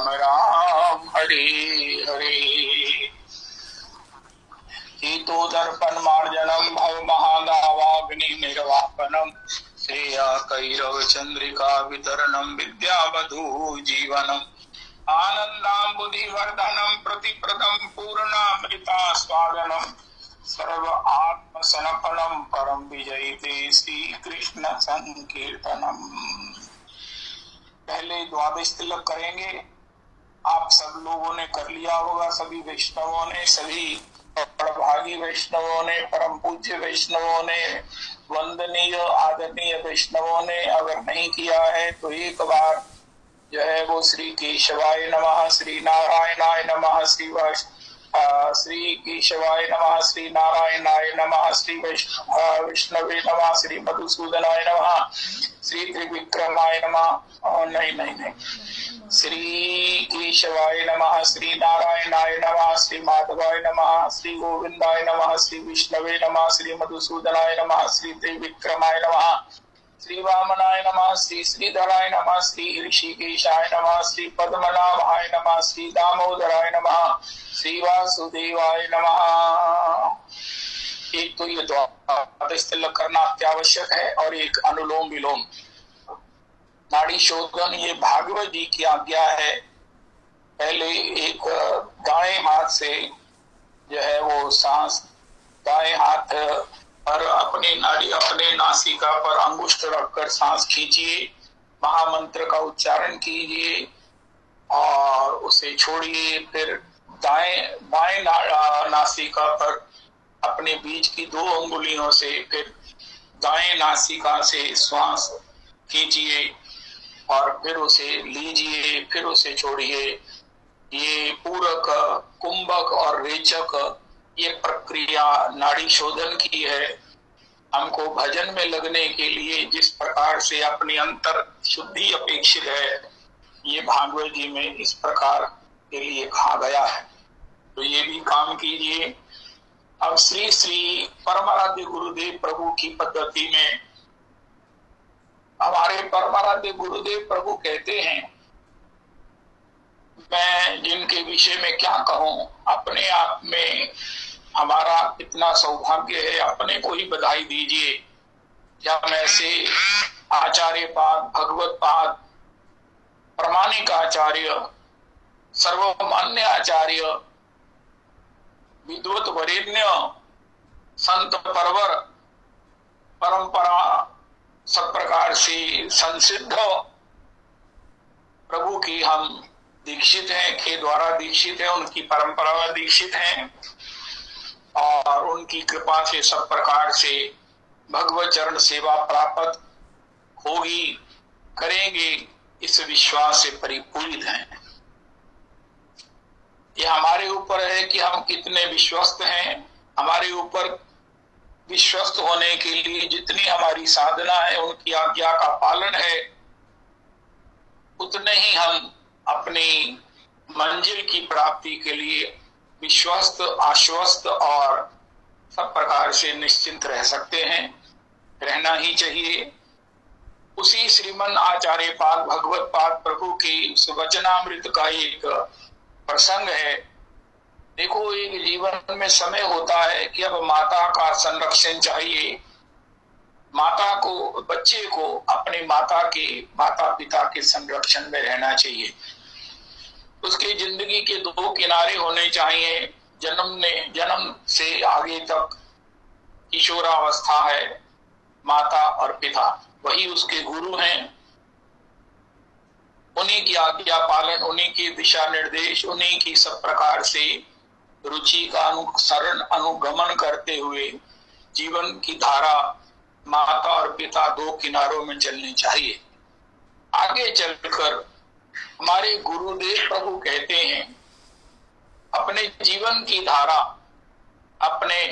राम राम हरे हरे। हीतोदर्पण मार्जनम भव महागावाग्नि निर्वापनम श्रेया कैरव चंद्रिका वितरणम विद्यावधू जीवनम आनंदाम्बुधिवर्धनम प्रतिप्रदम पूर्णामृता स्वागनम सर्व आत्म समर्पणम परम विजयते श्री कृष्ण संकीर्तनम। पहले द्वादश तिलक करेंगे। आप सब लोगों ने कर लिया होगा, सभी वैष्णवों ने, सभी प्रभागी वैष्णवों ने, परम पूज्य वैष्णवों ने, वंदनीय आदरणीय वैष्णवों ने। अगर नहीं किया है तो एक बार जो है वो श्री केशवाय नमः, श्री नारायणाय नमः, श्री केशवाय नमः, श्री नारायणाय नमः, श्री विष्णवे नमः, श्री मधुसूदनाय नमः, श्री त्रिविक्रमाय नमः। नहीं, श्री केशवाय नमः, श्री नारायणाय नमः, श्री माधवाय नमः, श्री गोविंदाय नमः, श्री विष्णवे नमः, श्री मधुसूदनाय नमः, श्री त्रिविक्रमाय नमः, श्री वामनाय नमः, श्री श्रीधराय नमः, श्री ऋषिकेशाय नमः, श्री पद्मनाभाय नमः, श्री दामोदराय नमः, श्री वासुदेवाय नमः। एक तो ये द्वादश तिलक करना अत्यावश्यक है और एक अनुलोम विलोम नाड़ी शोधन, ये भागवत जी की आज्ञा है। पहले एक दाएं हाथ से जो है वो सांस, दाएं हाथ पर अपनी नाड़ी, अपने नासिका पर अंगुष्ठ रखकर सांस खींचिए, महामंत्र का उच्चारण कीजिए और उसे छोड़िए। फिर बाएं नासिका पर अपने बीच की 2 अंगुलियों से फिर दाएं नासिका से श्वास खींचिए और फिर उसे लीजिए, फिर उसे छोड़िए। ये पूरक, कुंभक और रेचक ये प्रक्रिया नाड़ी शोधन की है। हमको भजन में लगने के लिए जिस प्रकार से अपनी अंतर शुद्धि अपेक्षित है, ये भागवत जी में इस प्रकार के लिए कहा गया है। तो ये भी काम कीजिए। अब श्री श्री परमाराध्य गुरुदेव प्रभु की पद्धति में हमारे परमाराध्य गुरुदेव प्रभु कहते हैं, मैं जिनके विषय में क्या कहूं, अपने आप में हमारा इतना सौभाग्य है, अपने को ही बधाई दीजिए। क्या ऐसे आचार्य पाद, भगवत पाद, प्रामाणिक आचार्य, सर्वमान्य आचार्य, विद्वत वरेण्य, संत परवर, परंपरा सब प्रकार से संसिद्ध प्रभु की हम दीक्षित हैं, के द्वारा दीक्षित हैं, उनकी परंपरा दीक्षित हैं और उनकी कृपा से सब प्रकार से भगवत चरण सेवा प्राप्त होगी, करेंगे, इस विश्वास से परिपूरित हैं। ये हमारे ऊपर है कि हम कितने विश्वस्त हैं। हमारे ऊपर विश्वस्त होने के लिए जितनी हमारी साधना है, उनकी आज्ञा का पालन है, उतने ही हम अपनी मंजिल की प्राप्ति के लिए विश्वस्त, आश्वस्त और सब प्रकार से निश्चिंत रह सकते हैं, रहना ही चाहिए। उसी श्रीमन आचार्य पाद, भगवत पाद प्रभु के वचनामृत का एक प्रसंग है। देखो, एक जीवन में समय होता है कि अब माता का संरक्षण चाहिए। माता को, बच्चे को अपने माता पिता के संरक्षण में रहना चाहिए। उसकी जिंदगी के 2 किनारे होने चाहिए। जन्म से आगे तक किशोरावस्था है, माता और पिता वही उसके गुरु हैं। उन्हीं की आज्ञा पालन, उन्हीं की दिशा निर्देश, उन्हीं की सब प्रकार से रुचि का अनुसरण, अनुगमन करते हुए जीवन की धारा माता और पिता 2 किनारों में चलनी चाहिए। आगे चलकर हमारे गुरुदेव प्रभु कहते हैं, अपने जीवन की धारा अपने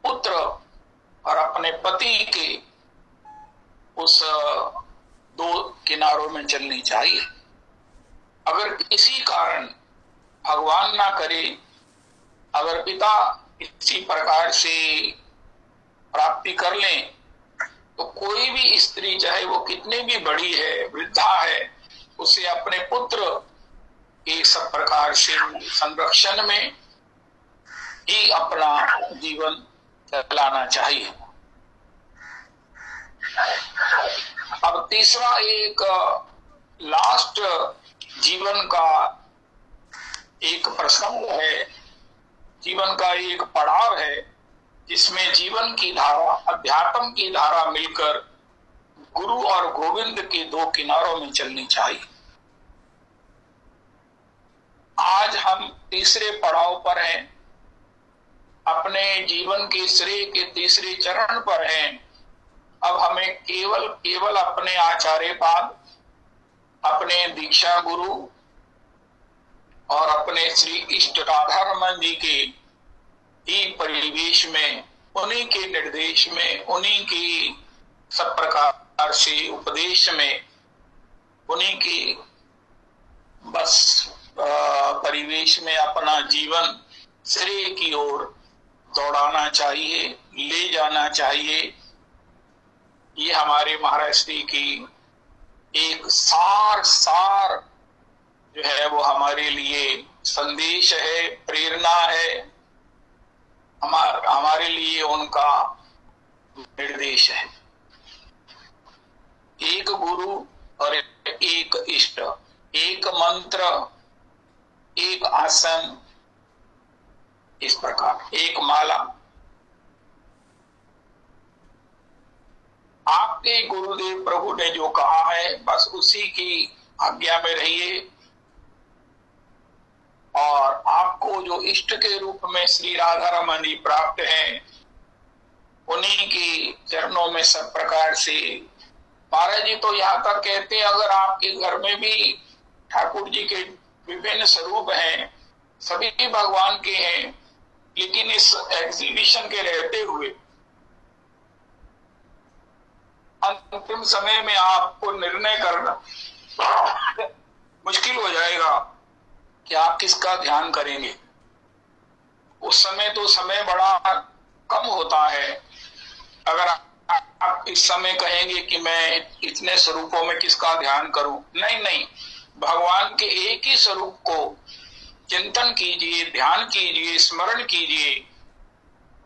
पुत्र और अपने पति के उस 2 किनारों में चलनी चाहिए। अगर किसी कारण भगवान ना करे, अगर पिता इसी प्रकार से प्राप्ति कर लें, तो कोई भी स्त्री, चाहे वो कितनी भी बड़ी है, वृद्धा है, उसे अपने पुत्र के सब प्रकार से संरक्षण में ही अपना जीवन चलाना चाहिए। अब तीसरा एक लास्ट जीवन का एक प्रसंग है, जीवन का एक पड़ाव है, जिसमें जीवन की धारा, अध्यात्म की धारा मिलकर गुरु और गोविंद के दो किनारों में चलनी चाहिए। आज हम तीसरे पड़ाव पर हैं, अपने जीवन के श्रेय के तीसरे चरण पर हैं। अब हमें केवल अपने आचार्य पाद, अपने दीक्षा गुरु और अपने श्री इष्ट राधा रमन जी के ही परिवेश में, उन्हीं के निर्देश में, उन्हीं की सब प्रकार से उपदेश में, उन्हीं की बस परिवेश में अपना जीवन श्रेय की ओर दौड़ाना चाहिए, ले जाना चाहिए। ये हमारे महाराज श्री की एक सार जो है वो हमारे लिए संदेश है, प्रेरणा है, हमारे लिए उनका निर्देश है। एक गुरु और एक इष्ट, एक मंत्र, एक आसन, इस प्रकार एक माला। आपके गुरुदेव प्रभु ने जो कहा है बस उसी की आज्ञा में रहिए, और आपको जो इष्ट के रूप में श्री राधा रमन जी प्राप्त हैं, उन्हीं के चरणों में सब प्रकार से। महाराज जी तो यहाँ तक कहते हैं, अगर आपके घर में भी ठाकुर जी के विभिन्न स्वरूप हैं, सभी भगवान के हैं, लेकिन इस एग्जीबिशन के रहते हुए अंतिम समय में आपको निर्णय करना मुश्किल हो जाएगा कि आप किसका ध्यान करेंगे। उस समय तो समय बड़ा कम होता है। अगर आप इस समय कहेंगे कि मैं इतने स्वरूपों में किसका ध्यान करूं, नहीं, भगवान के एक ही स्वरूप को चिंतन कीजिए, ध्यान कीजिए, स्मरण कीजिए।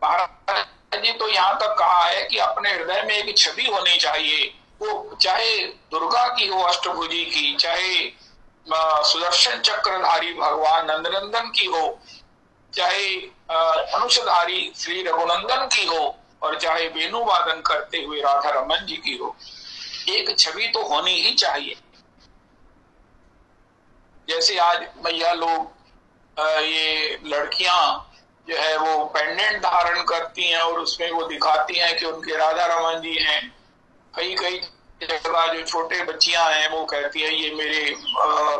महाराज जी तो यहाँ तक कहा है कि अपने हृदय में एक छवि होनी चाहिए, वो चाहे दुर्गा की हो अष्टभुजी की, चाहे सुदर्शन चक्रधारी भगवान नंदनंदन की हो, चाहे धनुषधारी श्री रघुनंदन की हो, और चाहे वेणु वादन करते हुए राधा रमन जी की हो। एक छवि तो होनी ही चाहिए। जैसे आज भैया लोग ये लड़कियां जो है वो पेंडेंट धारण करती हैं और उसमें वो दिखाती हैं कि उनके राधा रमन जी हैं। कई जगह जो छोटे बच्चियां हैं वो कहती है ये मेरे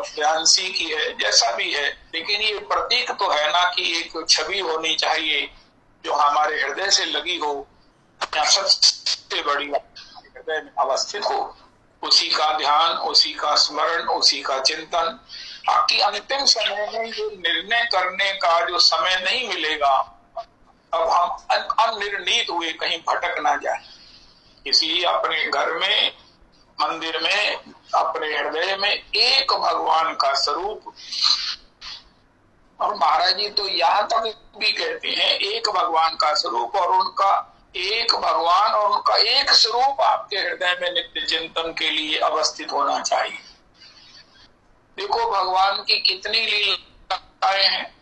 फियांसी की है, जैसा भी है, लेकिन ये प्रतीक तो है ना कि एक छवि होनी चाहिए जो हमारे हृदय से लगी हो, या सबसे बड़ी हृदय में अवस्थित हो। उसी का ध्यान, उसी का स्मरण, उसी का चिंतन। बाकी अंतिम समय में जो निर्णय करने का जो समय नहीं मिलेगा, अब हम अनिर्णित हुए कहीं भटक ना जाए। इसलिए अपने घर में, मंदिर में, अपने हृदय में एक भगवान का स्वरूप। और महाराज जी तो यहाँ तक भी कहते हैं एक भगवान का स्वरूप, और उनका एक भगवान और उनका एक स्वरूप आपके हृदय में नित्य चिंतन के लिए अवस्थित होना चाहिए। देखो भगवान की कितनी लीलाएं हैं,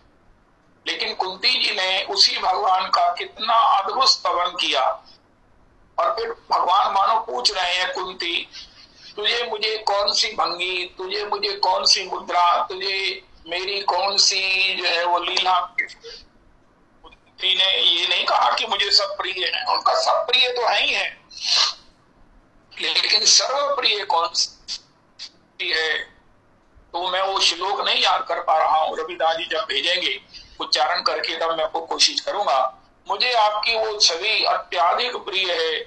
लेकिन कुंती जी ने उसी भगवान का कितना अद्भुत स्तवन किया। और फिर भगवान मानो पूछ रहे हैं, कुंती तुझे मुझे कौन सी भंगी, तुझे मुझे कौन सी मुद्रा, तुझे मेरी कौन सी जो है वो लीला। कुंती ने ये नहीं कहा कि मुझे सब प्रिय है, उनका सब प्रिय तो है ही है, लेकिन सर्वप्रिय कौन सी है तो मैं वो श्लोक नहीं याद कर पा रहा हूँ। रविदास जी जब भेजेंगे उच्चारण करके तब मैं आपको कोशिश करूंगा। मुझे आपकी वो छवि अत्याधिक प्रिय है,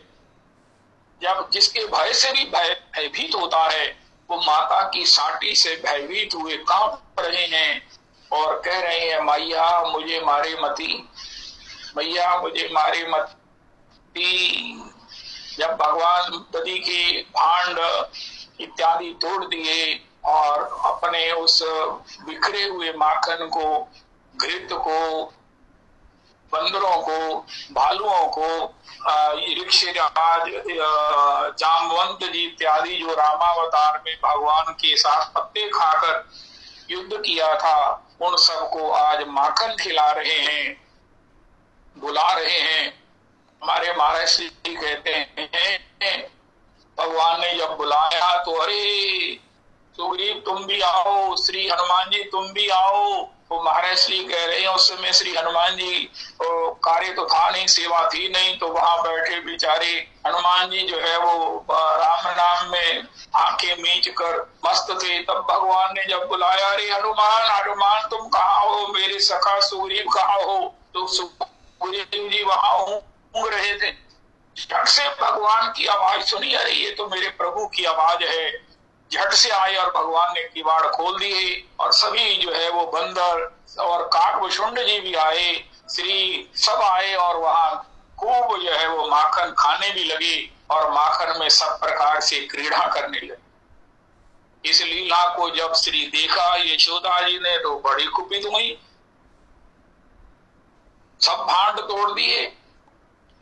जब जिसके भय से भी भयभीत होता है, वो माता की साटी से भयभीत हुए कांप रहे हैं और कह रहे हैं मैया मुझे मारे मती, मैया मुझे मारे मती। जब भगवान नदी के भांड इत्यादि तोड़ दिए और अपने उस बिखरे हुए माखन को, घृत को, बंदरों को, भालुओं को, ऋक्षराज, जामवंत जी इत्यादि जो रामावतार में भगवान के साथ पत्ते खाकर युद्ध किया था, उन सबको आज माखन खिला रहे हैं, बुला रहे हैं। हमारे महाराज श्री कहते हैं भगवान ने जब बुलाया तो अरे सुग्रीव तुम भी आओ, श्री हनुमान जी तुम भी आओ। तो महाराज श्री कह रहे हैं उस समय श्री हनुमान जी कार्य तो था नहीं, सेवा थी नहीं, तो वहां बैठे बेचारे हनुमान जी जो है वो राम नाम में आंखें मीच कर मस्त थे। तब भगवान ने जब बुलाया, अरे हनुमान हनुमान तुम कहाँ हो, मेरे सखा सुग्रीव कहाँ हो? तो सुग्रीव जी वहां ऊँग रहे थे। झट से भगवान की आवाज सुनी, अरे ये तो मेरे प्रभु की आवाज है। झट से आए और भगवान ने किवाड़ खोल दिए और सभी जो है वो बंदर और काकभुषुंड जी भी आए, श्री सब आए और वहां खूब जो है वो माखन खाने भी लगे और माखन में सब प्रकार से क्रीड़ा करने लगे। इस लीला को जब श्री देखा यशोदा जी ने तो बड़ी कुपित हुई, सब भांड तोड़ दिए।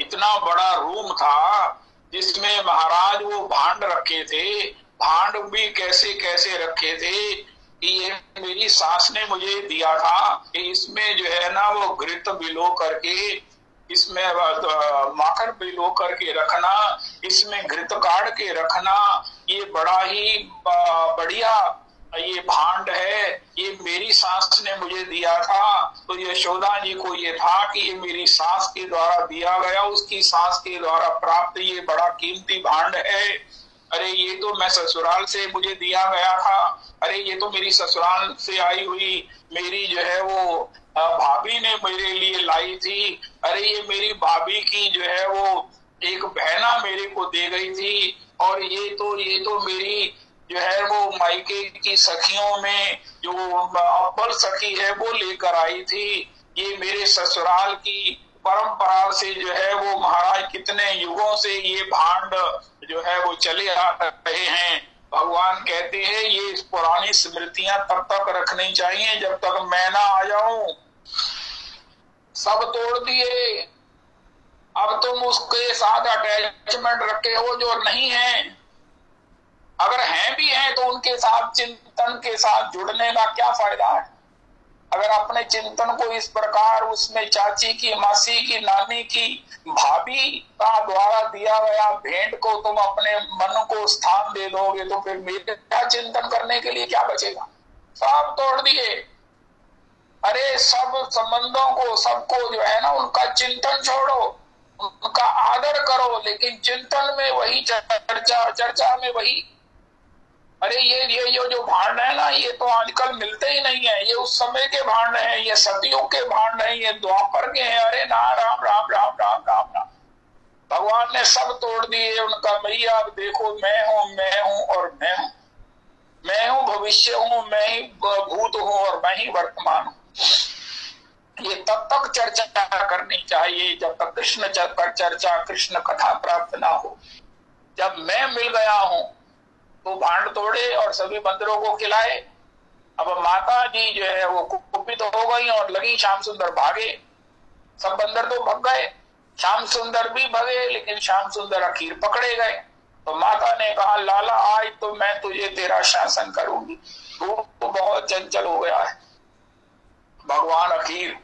इतना बड़ा रूम था जिसमें महाराज वो भांड रखे थे, भांड भी कैसे कैसे रखे थे कि ये मेरी सास ने मुझे दिया था कि इसमें जो है ना वो घृत भिगो करके, इसमें माखन भिगो करके रखना, इसमें घृत काढ़ के रखना, ये बड़ा ही बढ़िया ये भांड है, ये मेरी सास ने मुझे दिया था। तो यशोदा जी को ये था कि ये मेरी सास के द्वारा दिया गया, उसकी सास के द्वारा प्राप्त ये बड़ा कीमती भांड है। अरे ये तो मैं ससुराल से मुझे दिया गया था, अरे ये तो मेरी ससुराल से आई हुई मेरी जो है वो भाभी ने मेरे लिए लाई थी, अरे ये मेरी भाभी की जो है वो एक बहना मेरे को दे गई थी, और ये तो मेरी जो है वो मायके की सखियों में जो अव्वल सखी है वो लेकर आई थी। ये मेरे ससुराल की परंपरा से जो है वो महाराज कितने युगों से ये भांड जो है वो चले आ रहे हैं। भगवान कहते हैं ये पुरानी स्मृतियां तब तक रखनी चाहिए जब तक मैं ना आ जाऊं। सब तोड़ दिए, अब तुम उसके साथ अटैचमेंट रखे हो जो नहीं है, अगर हैं भी हैं तो उनके साथ चिंतन के साथ जुड़ने का क्या फायदा है? अगर अपने चिंतन को इस प्रकार उसमें चाची की, मासी की, नानी की, भाभी का द्वारा दिया गया भेंट को तुम अपने मन को स्थान दे दोगे तो फिर मेरे क्या चिंतन करने के लिए क्या बचेगा? सब तोड़ दिए। अरे सब संबंधों को, सबको जो है ना उनका चिंतन छोड़ो, उनका आदर करो, लेकिन चिंतन में वही चर्चा में वही। अरे ये जो भांड है ना ये तो आजकल मिलते ही नहीं है, ये उस समय के भांड हैं, ये सदियों के भांड हैं, ये द्वापर के हैं। अरे ना, राम राम राम राम राम राम। भगवान ने सब तोड़ दिए उनका। भैया अब देखो मैं हूं और मैं हूं भविष्य हूं, मैं ही भूत हूं और मैं ही वर्तमान हूं। ये तब तक चर्चा करनी चाहिए जब तक कृष्ण पर चर्चा, कृष्ण कथा प्राप्त ना हो। जब मैं मिल गया हूं तो भांड तोड़े और सभी बंदरों को खिलाए। अब माता जी जो है वो कुपित हो गई और लगी, श्याम सुंदर भागे। सब बंदर तो भग गए, श्याम सुंदर भी भगे, लेकिन श्याम सुंदर आखिर पकड़े गए। तो माता ने कहा लाला आज तो मैं तुझे तेरा शासन करूंगी, तू तो बहुत चंचल हो गया है। भगवान आखिर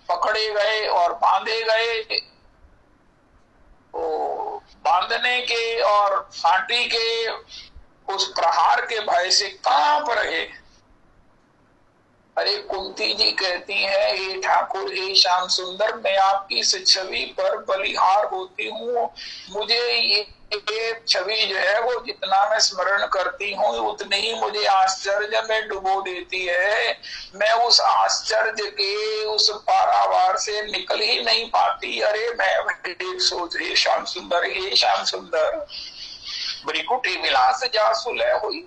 पकड़े गए और बांधे गए। तो बांधने के और फांटी के उस प्रहार के भय से कांप रहे। अरे कुंती जी कहती है, हे ठाकुर, हे श्याम सुंदर, मैं आपकी इस छवि पर बलिहार होती हूँ। मुझे ये छवि जो है वो जितना मैं स्मरण करती हूँ उतनी ही मुझे आश्चर्य में डुबो देती है। मैं उस आश्चर्य के उस पारावार से निकल ही नहीं पाती। अरे मैं सोच, हे श्याम सुंदर, हे श्याम सुंदर, भ्रिकुटी विलास जासु लय हुई।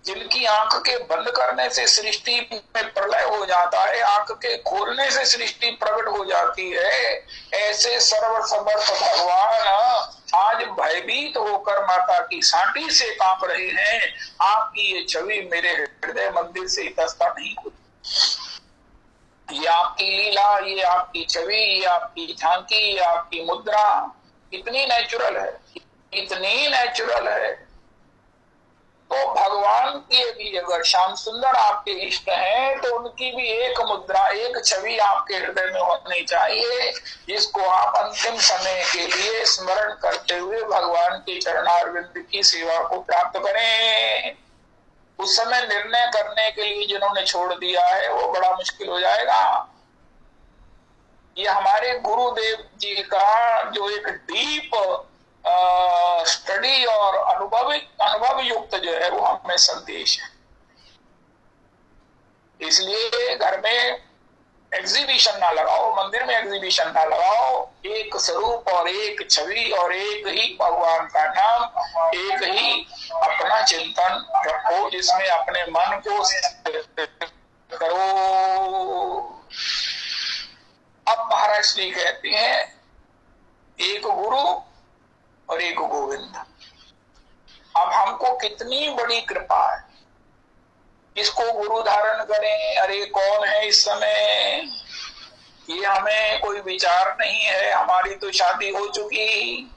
जिनकी आंख के बंद करने से सृष्टि में प्रलय हो जाता है, आंख के खोलने से सृष्टि प्रकट हो जाती है, ऐसे सर्व समर्थ भगवान आज भयभीत होकर माता की साटी से कांप रहे हैं। आपकी ये छवि मेरे हृदय मंदिर से इतस्ता नहीं हुई। ये आपकी लीला, ये आपकी छवि, ये आपकी झांकी, ये आपकी मुद्रा इतनी नेचुरल है, इतनी नेचुरल है। तो भगवान के भी अगर श्याम सुंदर आपके इष्ट हैं तो उनकी भी एक मुद्रा, एक छवि आपके हृदय में होनी चाहिए, जिसको आप अंतिम समय के लिए स्मरण करते हुए भगवान के चरणारविंद की सेवा को प्राप्त करें। उस समय निर्णय करने के लिए जिन्होंने छोड़ दिया है वो बड़ा मुश्किल हो जाएगा। ये हमारे गुरुदेव जी का जो एक डीप स्टडी और अनुभव युक्त जो है वो हमें संदेश है। इसलिए घर में एग्जीबिशन ना लगाओ, मंदिर में एग्जीबिशन ना लगाओ। एक स्वरूप और एक छवि और एक ही भगवान का नाम, एक ही अपना चिंतन रखो, जिसमें अपने मन को करो। अब महाराज श्री कहते हैं एक गुरु और एक गोविंद। अब हमको कितनी बड़ी कृपा है, इसको गुरु धारण करें। अरे कौन है इस समय, ये हमें कोई विचार नहीं है। हमारी तो शादी हो चुकी।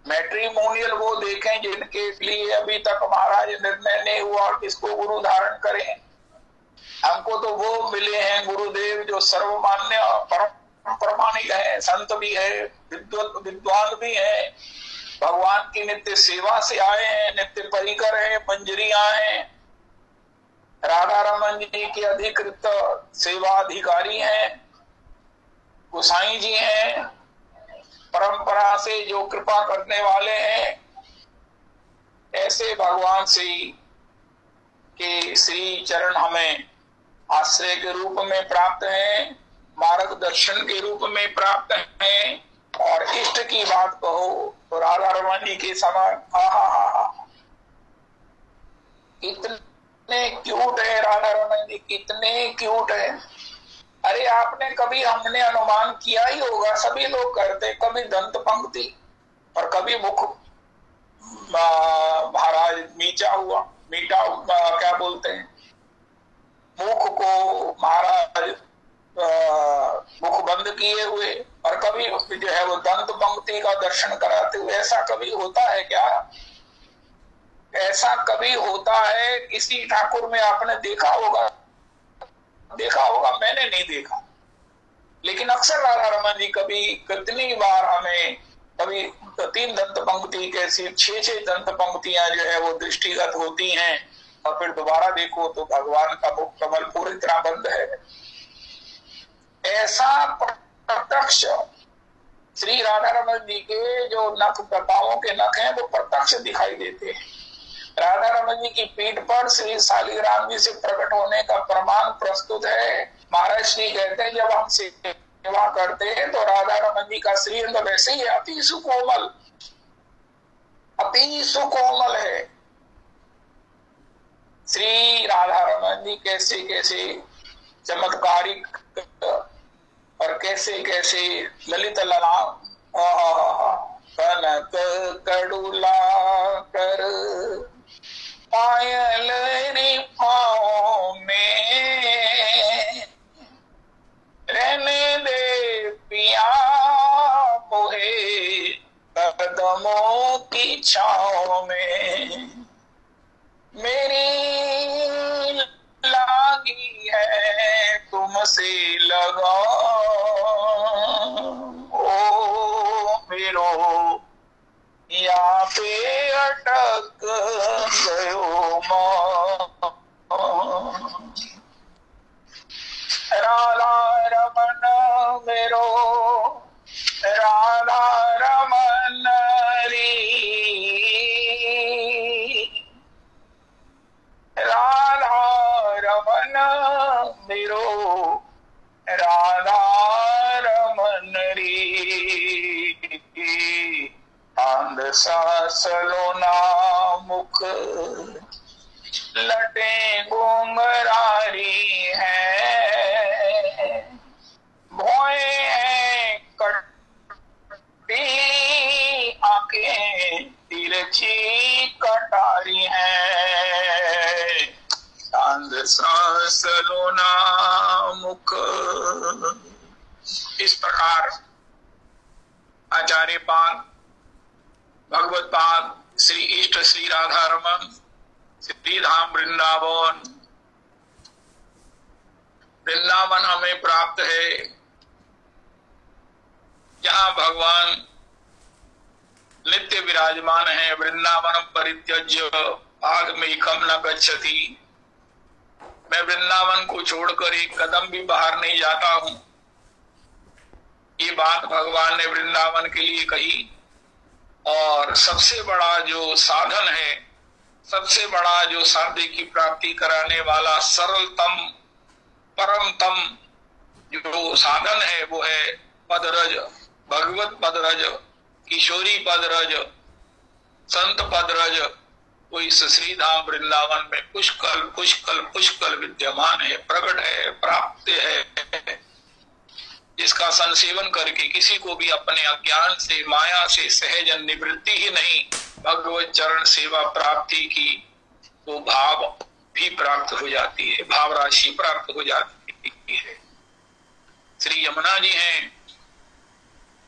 मैट्रिमोनियल वो देखें जिनके लिए अभी तक महाराज निर्णय नहीं हुआ किसको गुरु धारण करें। हमको तो वो मिले हैं गुरुदेव जो सर्वमान्य परम प्रमाणिक है, संत भी है, विद्वान भी है, भगवान की नित्य सेवा से आए हैं, नित्य परिकर है, मंजरियां हैं, राधा रमन जी के अधिकृत सेवा अधिकारी हैं, गोसाई जी हैं, परंपरा से जो कृपा करने वाले हैं। ऐसे भगवान श्री के श्री चरण हमें आश्रय के रूप में प्राप्त हैं, मार्गदर्शन के रूप में प्राप्त हैं। और इष्ट की बात कहो तो राधा रमन जी के समान कितने क्यूट है राधा रमन जी, कितने क्यूट है। अरे आपने कभी, हमने अनुमान किया ही होगा, सभी लोग करते, कभी दंत पंक्ति और कभी मुख महाराज मीठा क्या बोलते हैं, मुख को महाराज मुख बंद किए हुए, और कभी जो है वो दंत पंक्ति का दर्शन कराते हुए। ऐसा कभी होता है क्या? ऐसा कभी होता है किसी ठाकुर में आपने देखा होगा? मैंने नहीं देखा, लेकिन अक्सर राधा रमन जी कभी कितनी बार हमें, कभी 3 दंत पंक्ति कैसी 6 दंत पंक्तियां जो है वो दृष्टिगत होती हैं, और फिर दोबारा देखो तो भगवान का मुख कमल पूरी तरह बंद है। ऐसा प्रत्यक्ष श्री राधा रमन जी के जो नख, पांवों के नख हैं, वो प्रत्यक्ष दिखाई देते हैं। राधा रमन जी की पीठ पर श्री शालिग्राम जी से प्रकट होने का प्रमाण प्रस्तुत है। महाराज श्री कहते हैं जब हम सेवा करते हैं तो राधा रमन जी का श्रीअंग वैसे ही अति सुकोमल है। श्री राधा रमन जी कैसे कैसे चमत्कारिक और कैसे कैसे ललित लला कनक कड़ुला कर पायल रे पाँव में रहने दे पिया मोहे कदमों की छाँव में। मेरी लागी है तुमसे लगा ओ मेरो यहाँ पे अटक गयो माँ। राधा रमन मेरो राधा रमन री, राधा रमन मेरो राधा रमन री। आंध सा सलोना मुख लटे घुंघरारी है, भोए है कटी मंद सलोना मुख। इस प्रकार आचार्य पाद, भगवत पाद, श्री इष्ट श्री राधा रमन, श्री धाम वृंदावन, वृंदावन हमें प्राप्त है, जहां भगवान नित्य विराजमान है। वृंदावन परित्यज्य आगमेकम न गच्छति। मैं वृंदावन को छोड़कर एक कदम भी बाहर नहीं जाता हूं। ये बात भगवान ने वृंदावन के लिए कही। और सबसे बड़ा जो साधन है, सबसे बड़ा जो साध्य की प्राप्ति कराने वाला सरलतम परमतम जो साधन है वो है पदरज, भगवत पदरज, किशोरी पदरज, संत पदरज। वो इस श्रीधाम वृंदावन में पुष्कल पुष्कल पुष्कल विद्यमान है, प्रकट है, प्राप्त है, जिसका संसेवन करके किसी को भी अपने अज्ञान से, माया से सहज निवृत्ति ही नहीं, भगवत चरण सेवा प्राप्ति की वो भाव भी प्राप्त हो जाती है, भाव राशि प्राप्त हो जाती है। श्री यमुना जी हैं,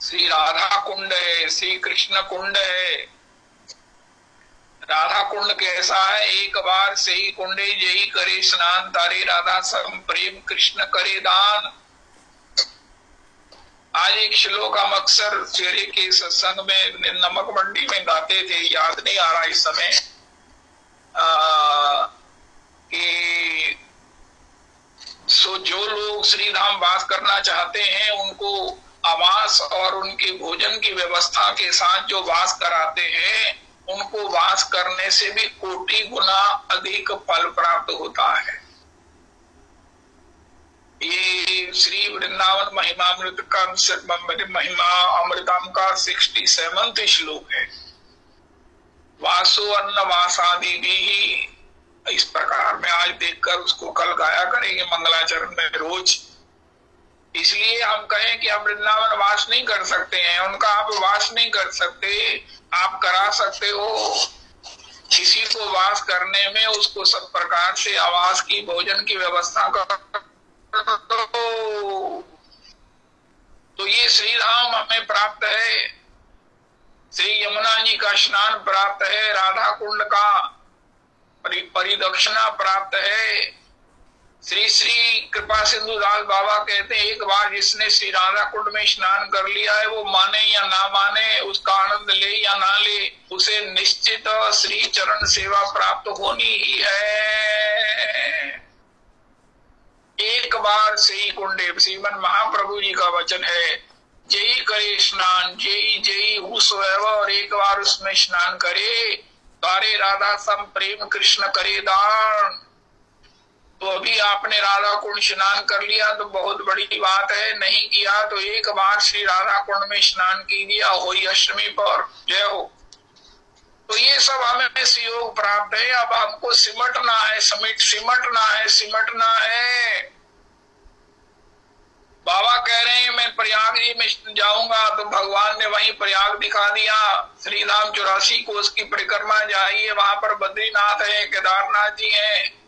श्री राधा कुंड है, श्री कृष्ण कुंड है। राधा कुंड कैसा है? एक बार से ही कुंडे जई करे स्नान, तारे राधा सम प्रेम कृष्ण करे दान। आज एक श्लोक हम अक्सर चेहरे के सत्संग में नमक मंडी में गाते थे, याद नहीं आ रहा इस समय, कि सो जो लोग श्री धाम वास करना चाहते हैं उनको आवास और उनके भोजन की व्यवस्था के साथ जो वास कराते हैं उनको वास करने से भी कोटि गुना अधिक फल प्राप्त होता है। ये श्री वृंदावन महिमामृत का महिमा अमृतम का 67वां श्लोक है। वासो अन्न वासादि भी इस प्रकार में आज देखकर उसको कल गाया करेंगे मंगलाचरण में रोज। इसलिए हम कहें कि हम वृंदावन वास नहीं कर सकते हैं, उनका आप वास नहीं कर सकते, आप करा सकते हो किसी को वास करने में, उसको सब प्रकार से आवास की, भोजन की व्यवस्था कर। तो ये श्री धाम हमें प्राप्त है, श्री यमुना जी का स्नान प्राप्त है, राधा कुंड का परिदक्षिणा प्राप्त है। श्री श्री कृपा सिंधुदास बाबा कहते हैं एक बार जिसने श्री राधा कुंड में स्नान कर लिया है, वो माने या ना माने, उसका आनंद ले या ना ले, उसे निश्चित श्री चरण सेवा प्राप्त होनी ही है। एक बार से ही कुंडे, श्रीमन महाप्रभु जी का वचन है, जय करे स्नान, जय जय हुसवैव, और एक बार उसमें स्नान करे, तारे राधा सम प्रेम कृष्ण करे दान। तो अभी आपने राधा कुंड स्नान कर लिया तो बहुत बड़ी बात है, नहीं किया तो एक बार श्री राधा कुंड में स्नान कीजिए, होई अष्टमी पर, जय हो। तो ये सब हमें सुयोग प्राप्त है। अब हमको सिमटना है, सिमटना है। बाबा कह रहे हैं मैं प्रयाग जी में जाऊंगा, तो भगवान ने वहीं प्रयाग दिखा दिया। श्री धाम 84 कोस की परिक्रमा जाइए, वहां पर बद्रीनाथ है, केदारनाथ जी है,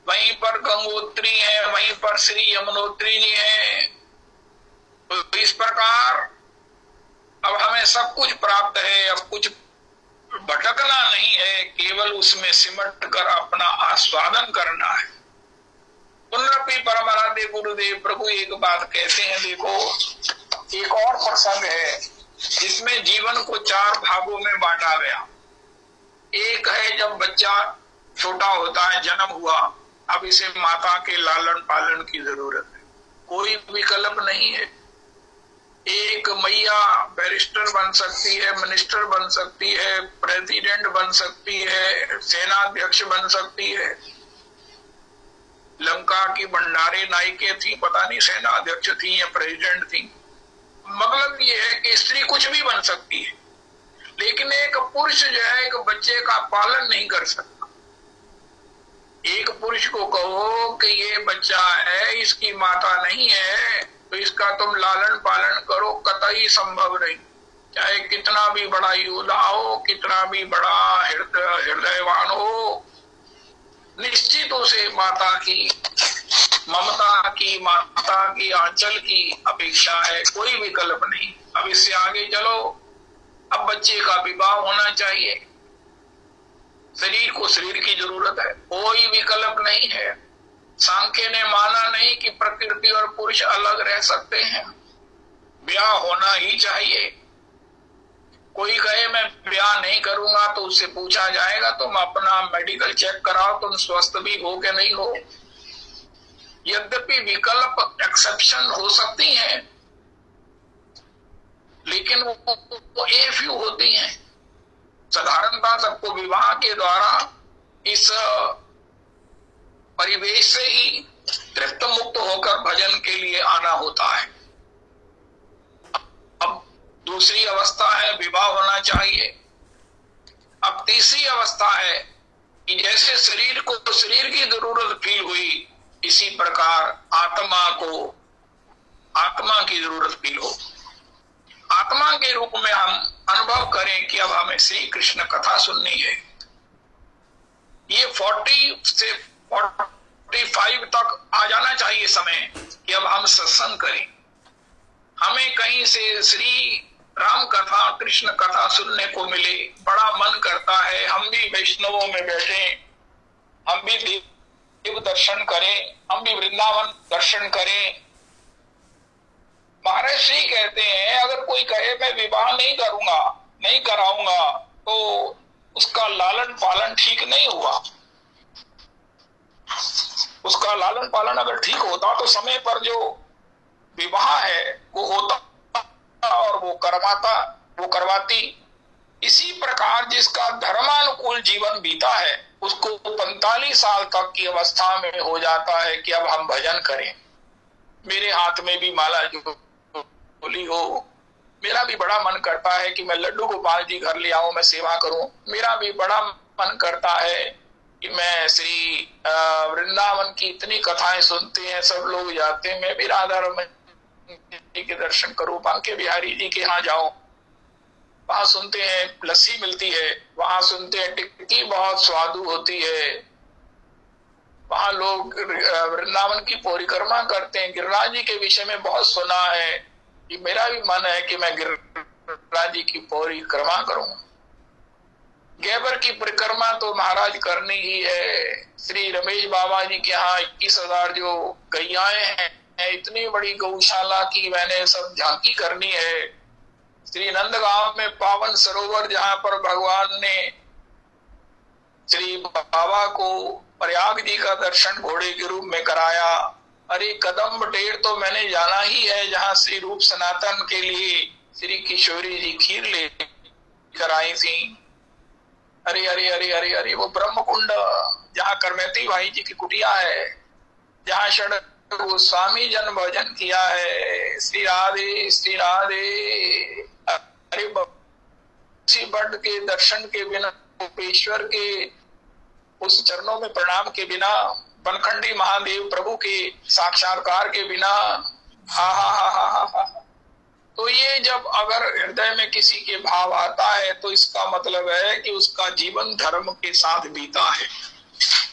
वहीं पर गंगोत्री है, वहीं पर श्री यमुनोत्री जी है। तो इस प्रकार अब हमें सब कुछ प्राप्त है, अब कुछ भटकना नहीं है, केवल उसमें सिमट कर अपना आस्वादन करना है। पुनरपि परमाराध्य गुरुदेव प्रभु एक बात कहते हैं, देखो एक और प्रसंग है जिसमें जीवन को 4 भागों में बांटा गया। एक है जब बच्चा छोटा होता है, जन्म हुआ, अब इसे माता के लालन पालन की जरूरत है, कोई विकल्प नहीं है। एक मैया बैरिस्टर बन सकती है, मिनिस्टर बन सकती है, प्रेसिडेंट बन सकती है, सेनाध्यक्ष बन सकती है। लंका की भंडारे नायिके थी, पता नहीं सेनाध्यक्ष थी या प्रेसिडेंट थी। मतलब ये है कि स्त्री कुछ भी बन सकती है, लेकिन एक पुरुष जो है एक बच्चे का पालन नहीं कर सकता। एक पुरुष को कहो कि ये बच्चा है, इसकी माता नहीं है, तो इसका तुम लालन पालन करो, कतई संभव नहीं। चाहे कितना भी बड़ा योद्धा हो, कितना भी बड़ा हृदयवान हो, निश्चित उसे माता की ममता की, माता की आंचल की अपेक्षा है, कोई विकल्प नहीं। अब इससे आगे चलो, अब बच्चे का विवाह होना चाहिए, शरीर को शरीर की जरूरत है, कोई विकल्प नहीं है। सांख्य ने माना नहीं कि प्रकृति और पुरुष अलग रह सकते हैं, ब्याह होना ही चाहिए। कोई कहे मैं ब्याह नहीं करूंगा तो उससे पूछा जाएगा तुम अपना मेडिकल चेक कराओ, तुम स्वस्थ भी हो कि नहीं हो। यद्यपि विकल्प एक्सेप्शन हो सकती हैं, लेकिन वो ए फ्यू होती हैं। साधारणतः सबको विवाह के द्वारा इस परिवेश से ही तृप्त मुक्त होकर भजन के लिए आना होता है। अब दूसरी अवस्था है विवाह होना चाहिए। अब तीसरी अवस्था है कि जैसे शरीर को शरीर की जरूरत फील हुई, इसी प्रकार आत्मा को आत्मा की जरूरत फील हो। आत्मा के रूप में हम अनुभव करें कि अब हमें श्री कृष्ण कथा सुननी है। ये 40 से 45 तक आ जाना चाहिए समय कि अब हम सत्संग करें। हमें कहीं से श्री राम कथा, कृष्ण कथा सुनने को मिले, बड़ा मन करता है हम भी वैष्णवों में बैठे, हम भी देव दर्शन करें, हम भी वृंदावन दर्शन करें। महाराज श्री कहते हैं अगर कोई कहे मैं विवाह नहीं करूंगा, नहीं कराऊंगा, तो उसका लालन पालन ठीक नहीं हुआ। उसका लालन पालन अगर ठीक होता तो समय पर जो विवाह है वो होता और वो करवाती। इसी प्रकार जिसका धर्मानुकूल जीवन बीता है उसको 45 साल तक की अवस्था में हो जाता है कि अब हम भजन करें। मेरे हाथ में भी माला झोली हो, मेरा भी बड़ा मन करता है कि मैं लड्डू गोपाल जी घर ले आऊं, मैं सेवा करूं। मेरा भी बड़ा मन करता है कि मैं श्री वृंदावन की इतनी कथाएं सुनते हैं, सब लोग जाते हैं, मैं भी राधा रमन जी के दर्शन करूं, बांके बिहारी जी के यहाँ जाऊं, वहां सुनते हैं लस्सी मिलती है, वहां सुनते हैं टिक्की बहुत स्वादु होती है, वहां लोग वृंदावन की परिक्रमा करते हैं। गिरिराज जी के विषय में बहुत सुना है कि मेरा भी मन है कि मैं गिरिराज जी की परिक्रमा करूं। गैबर की परिक्रमा तो महाराज करनी ही है। श्री रमेश बाबा जी के यहाँ 21,000 जो गैयाएं हैं, इतनी बड़ी गौशाला की मैंने सब झांकी करनी है। श्री नंदगांव में पावन सरोवर जहां पर भगवान ने श्री बाबा को प्रयाग जी का दर्शन घोड़े के रूप में कराया। अरे कदम बटेर तो मैंने जाना ही है जहां श्री रूप सनातन के लिए श्री किशोरी जी खीर लेकर आई थी। अरे अरे अरे अरे अरे वो ब्रह्म कुंड जहाँ करमेती भाई जी की कुटिया है, जहाँ षड गोस्वामी जन भजन किया है। श्री राधे श्री राधे। अरे बट के दर्शन के बिना, गोपेश्वर के उस चरणों में प्रणाम के बिना, बनखंडी महादेव प्रभु के साक्षात्कार के बिना, हा हा हा हा हा हा। तो ये जब अगर हृदय में किसी के भाव आता है तो इसका मतलब है कि उसका जीवन धर्म के साथ बीता है।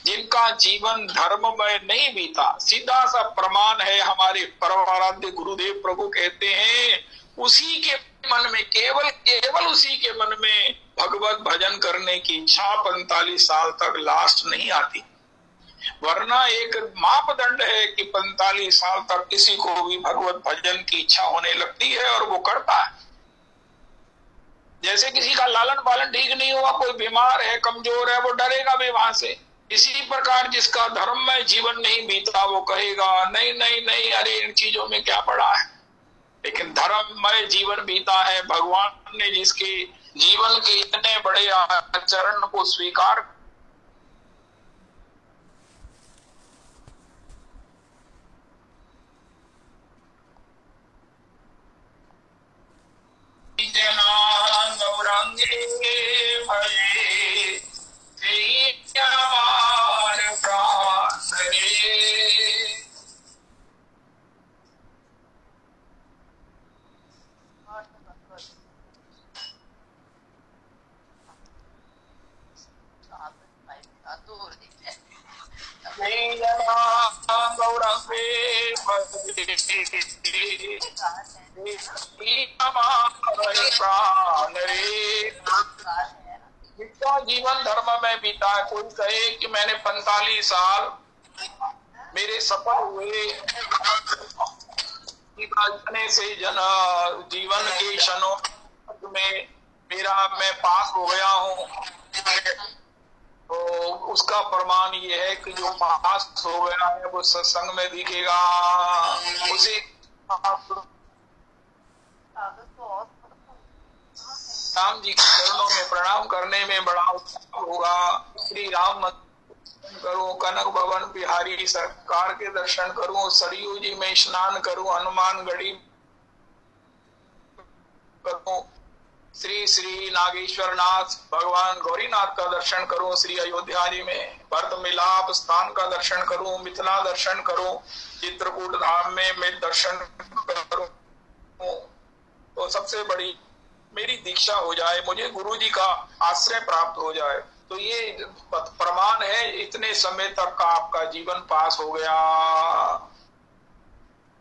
जिनका जीवन धर्म में नहीं बीता, सीधा सा प्रमाण है हमारे परमाराध्य गुरुदेव प्रभु कहते हैं उसी के मन में, केवल उसी के मन में भगवत भजन करने की इच्छा 45 साल तक लास्ट नहीं आती। वरना एक मापदंड है कि 45 साल तक किसी को भी भगवत भजन की इच्छा होने लगती है और वो करता है। जैसे किसी का लालन पालन ठीक नहीं हुआ, कोई बीमार है, कमजोर है, वो डरेगा भी वहां से। इसी प्रकार जिसका धर्म में जीवन नहीं बीता वो कहेगा नहीं नहीं नहीं, अरे इन चीजों में क्या पड़ा है। लेकिन धर्ममय जीवन बीता है, भगवान ने जिसके जीवन के इतने बड़े आचरण को स्वीकार गौरांगे भजे गौरंगे प्राण रे। जितना जीवन धर्म में बीता, कोई कहे कि मैंने 45 साल मेरे सफल हुए से जीवन के क्षणों में मैं पास हो गया हूँ, तो उसका प्रमाण ये है कि जो पास हो गया है वो सत्संग में दिखेगा। उसी राम जी के चरणों में प्रणाम करने में बड़ा उत्साह होगा। श्री राम करूं, कनक भवन बिहारी सरकार के दर्शन करूं, सरयू जी में स्नान करूं, हनुमान गढ़ी करूं, श्री श्री नागेश्वर नाथ भगवान गौरीनाथ का दर्शन करूं, श्री अयोध्या जी में भरत मिलाप स्थान का दर्शन करूं, मिथिला दर्शन करूं, चित्रकूट धाम में मैं दर्शन करूं, तो सबसे बड़ी मेरी दीक्षा हो जाए, मुझे गुरु जी का आश्रय प्राप्त हो जाए। तो ये प्रमाण है इतने समय तक का आपका जीवन पास हो गया।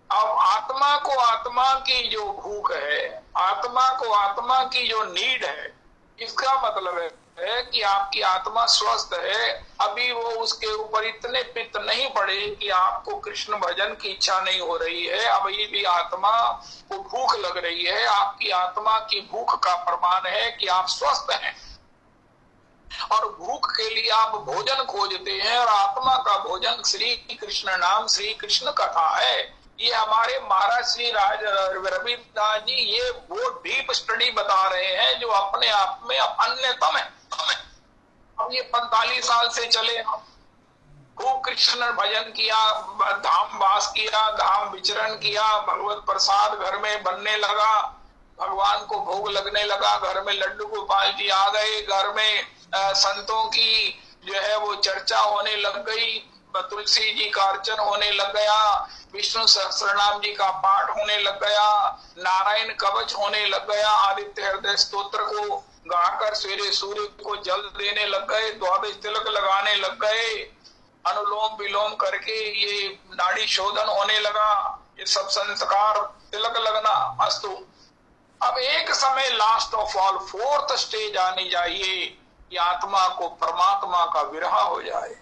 अब आत्मा को आत्मा की जो भूख है, आत्मा को आत्मा की जो नीड है, इसका मतलब है कि आपकी आत्मा स्वस्थ है, अभी वो उसके ऊपर इतने पित्त नहीं पड़े कि आपको कृष्ण भजन की इच्छा नहीं हो रही है, अभी भी आत्मा को भूख लग रही है। आपकी आत्मा की भूख का प्रमाण है कि आप स्वस्थ हैं, और भूख के लिए आप भोजन खोजते हैं, और आत्मा का भोजन श्री कृष्ण नाम, श्री कृष्ण कथा है। ये हमारे महाराज श्री राज रविदास जी ये वो डीप स्टडी बता रहे हैं जो अपने आप में अन्यतम है। अब ये 45 साल से चले, खूब कृष्ण भजन किया, धाम वास किया, धाम विचरण किया, भगवत प्रसाद घर में बनने लगा, भगवान को भोग लगने लगा, घर में लड्डू गोपाल जी आ गए, घर में संतों की जो है वो चर्चा होने लग गई, तुलसी जी का अर्चन होने लग गया, विष्णु सहस्त्रनाम जी का पाठ होने लग गया, नारायण कवच होने लग गया, आदित्य हृदय स्तोत्र को गाकर सवेरे सूर्य को जल देने लग गए, द्वादश तिलक लगाने लग गए, अनुलोम विलोम करके ये नाड़ी शोधन होने लगा, ये सब संस्कार तिलक लगना अस्तु। अब एक समय last of all fourth stage आनी चाहिए कि आत्मा को परमात्मा का विरह हो जाए।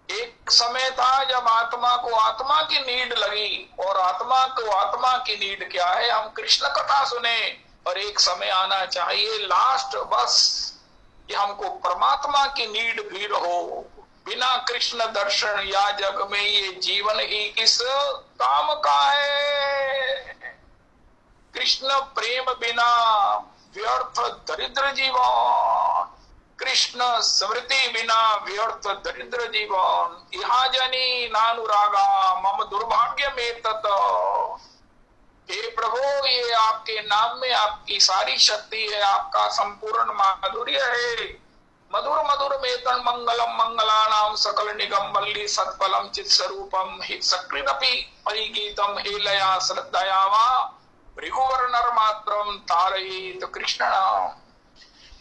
एक समय था जब आत्मा को आत्मा की नीड लगी, और आत्मा को आत्मा की नीड क्या है, हम कृष्ण कथा सुने, और एक समय आना चाहिए लास्ट बस कि हमको परमात्मा की नीड भी हो। बिना कृष्ण दर्शन या जग में ये जीवन ही किस काम का है। कृष्ण प्रेम बिना व्यर्थ दरिद्र जीवन, कृष्ण स्मृति बिना व्यर्थ दरिद्र जीवन, इहा जनी नानुरागा मम दुर्भाग्य में तत। हे प्रभु, ये आपके नाम में आपकी सारी शक्ति है, आपका संपूर्ण माधुर्य है। मधुर मधुर मेतन मंगलम मंगलानाम सकल निगम वल्ली सत्फलम चित स्वरूपम हि सकृदपि परिगीतम हे लया श्रद्धया वा भृगुवर नर मात्रम तारयित कृष्ण नाम।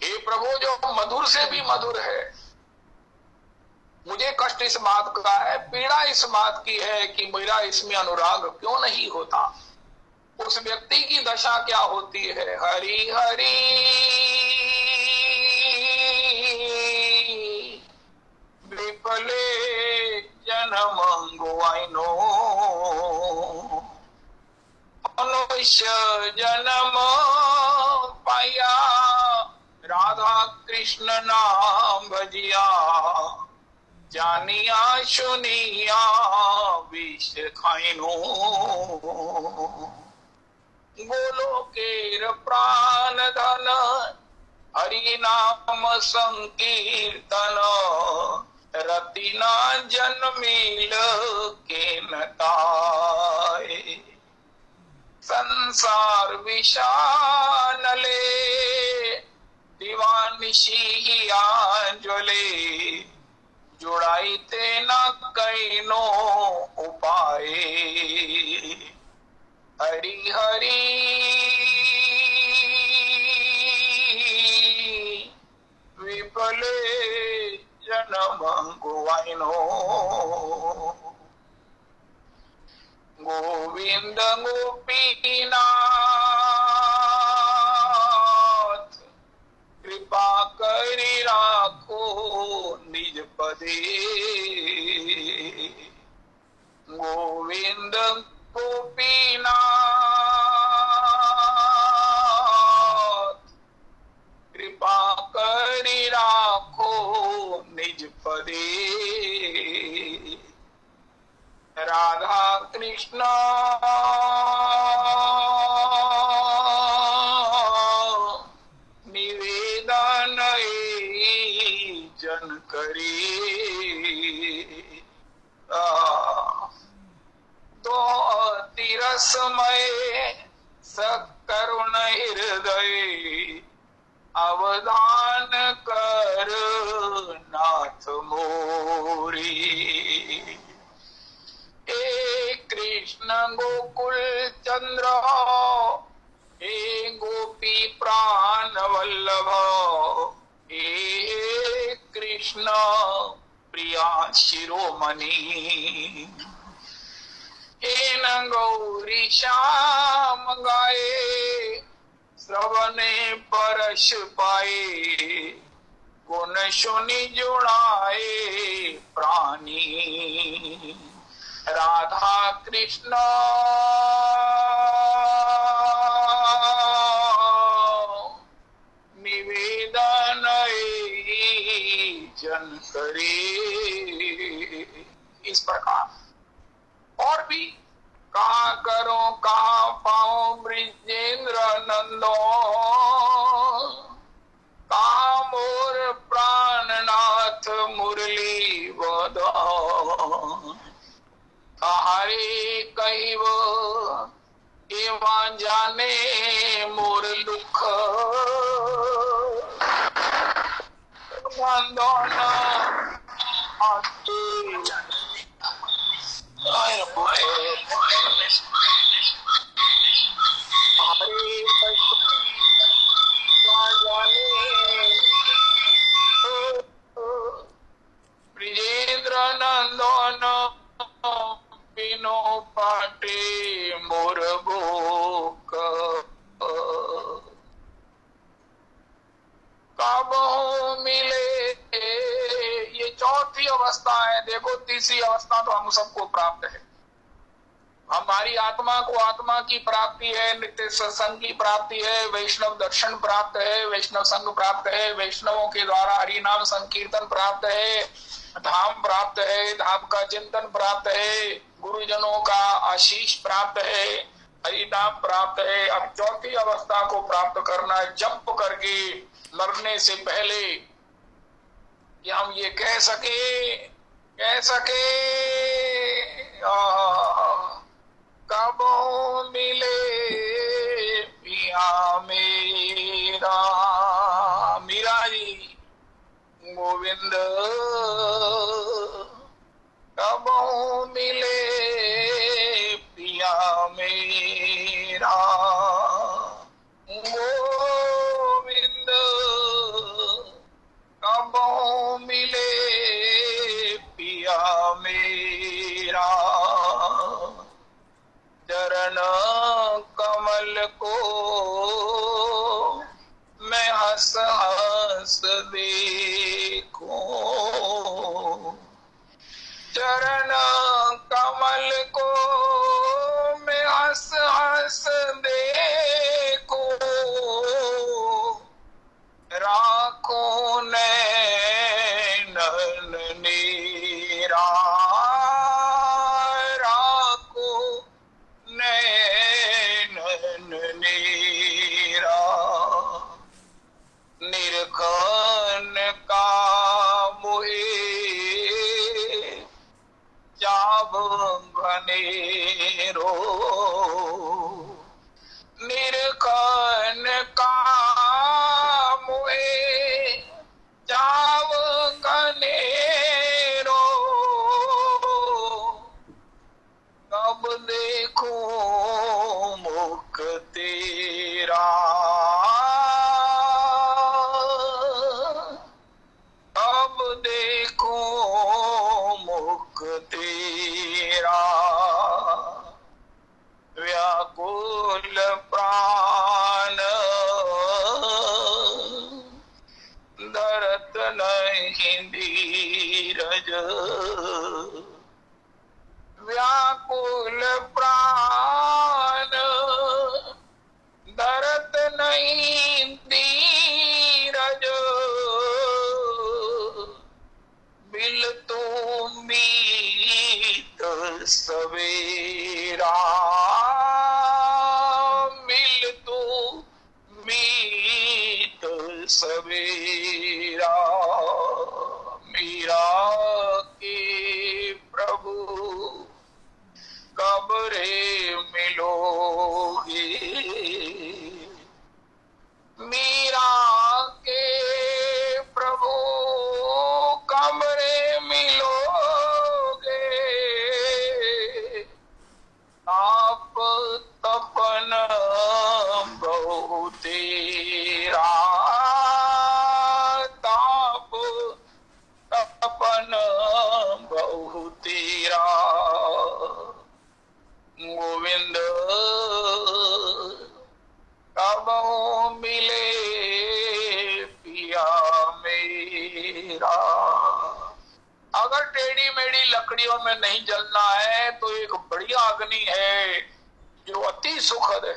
हे प्रभु, जो मधुर से भी मधुर है, मुझे कष्ट इस बात का है, पीड़ा इस बात की है कि मेरा इसमें अनुराग क्यों नहीं होता। उस व्यक्ति की दशा क्या होती है, हरि हरि विफले जन्मंगो आइनो, मनुष्य जन्म पाया राधा कृष्ण नाम भजिया, जानिया सुनिया विष खाइनो। बोलो केर प्राण धन हरि नाम संकीर्तन, रतिना जन्मील के नताए। संसार विशानले दीवानिशी आंजले, जुड़ाई ते न कैनो उपाय। हरि हरि विफले जन्म भगवाइनो। गोविंद गोपीनाथ कृपा करी राखो निज पदे। गोविंद गोपीनाथ कृपा करी राखो निज पदे। राधा कृष्ण निवेदन जन करे। तो तिरसमय सकरुण हृदय अवधान कर नाथ मोरी। हे कृष्ण गोकुल चंद्र हे गोपी प्राण वल्लभ हे कृष्ण प्रिया शिरोमणि। हे न गौरी श्याम गाए श्रवणे परश पाए। गुण सुनि जुड़ाए प्राणी। राधा कृष्ण निवेदन जन करे। इस प्रकार और भी कहाँ करो कहाँ पाओ ब्रिजेंद्र नंदो। कहाँ मोर प्राणनाथ मुरली बदो। हरे कहिब एवं जाने मोर दुख। बंधन आते हरे जाने ब्रिजेंद्र नंदन बिनो पाटे मोर भूख। कब मिले ये चौथी अवस्था है। देखो तीसरी अवस्था तो हम सबको प्राप्त है। हमारी आत्मा को आत्मा की प्राप्ति है, नित्य सत्संग की प्राप्ति है, वैष्णव दर्शन प्राप्त है, वैष्णव संग प्राप्त है, वैष्णवों के द्वारा हरि नाम संकीर्तन प्राप्त है, धाम प्राप्त है, धाम का चिंतन प्राप्त है, गुरुजनों का आशीष प्राप्त है, हरि नाम प्राप्त है। अब चौथी अवस्था को प्राप्त करना है, जंप करके मरने से पहले कि हम ये कह सके कब मिले पिया मेरा। मीरा जी गोविंद कब मिले पिया मेरा। गोविंद कब मिले पिया मेरा। चरण कमल को मैं हंस हंस देखूं। चरण कमल को मैं हंस हंस देखूं। राखों नैनन नीरा। निर्खन का मुहे जाब घनेरो। निर्खन का मुहे जाब घनेरो। कब देखूं मुख तेरा। अब देखूं दुख तेरा, व्याकुल प्राण धरत नहीं धीरज, व्याकुल प्राण धरत नहीं धीरज, बिल तो मीत सवेरा, मिल तो मीत सवेरा, मीरा के प्रभु कब रे मिलोगे, मीरा के प्रभु कब रे मिलोगे, आप तपन बहु तेरा, ताप तपन बहु तेरा, गोविंद कब मिले पिया मेरा। अगर टेढ़ी मेढ़ी लकड़ियों में नहीं जलना है तो एक बढ़िया अग्नि है जो अति सुखद है।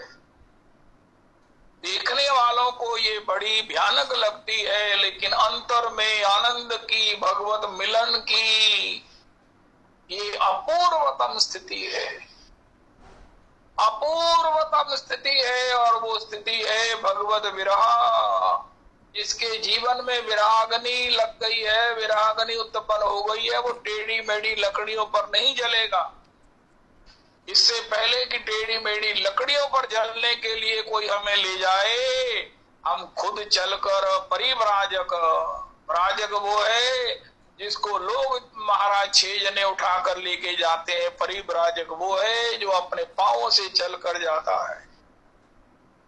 देखने वालों को ये बड़ी भयानक लगती है, लेकिन अंतर में आनंद की, भगवत मिलन की ये अपूर्वतम स्थिति है, अपूर्वतम स्थिति है। और वो स्थिति है भगवत विरह। जिसके जीवन में विरागनी लग गई है, विरागनी उत्पन्न हो गई है, वो टेढ़ी मेढ़ी लकड़ियों पर नहीं जलेगा। इससे पहले कि टेढ़ी मेढ़ी लकड़ियों पर जलने के लिए कोई हमें ले जाए, हम खुद चलकर परिव्राजक, व्राजक वो है जिसको लोग महाराज 6 जने उठाकर लेके जाते हैं, परिव्राजक वो है जो अपने पांवों से चलकर जाता है।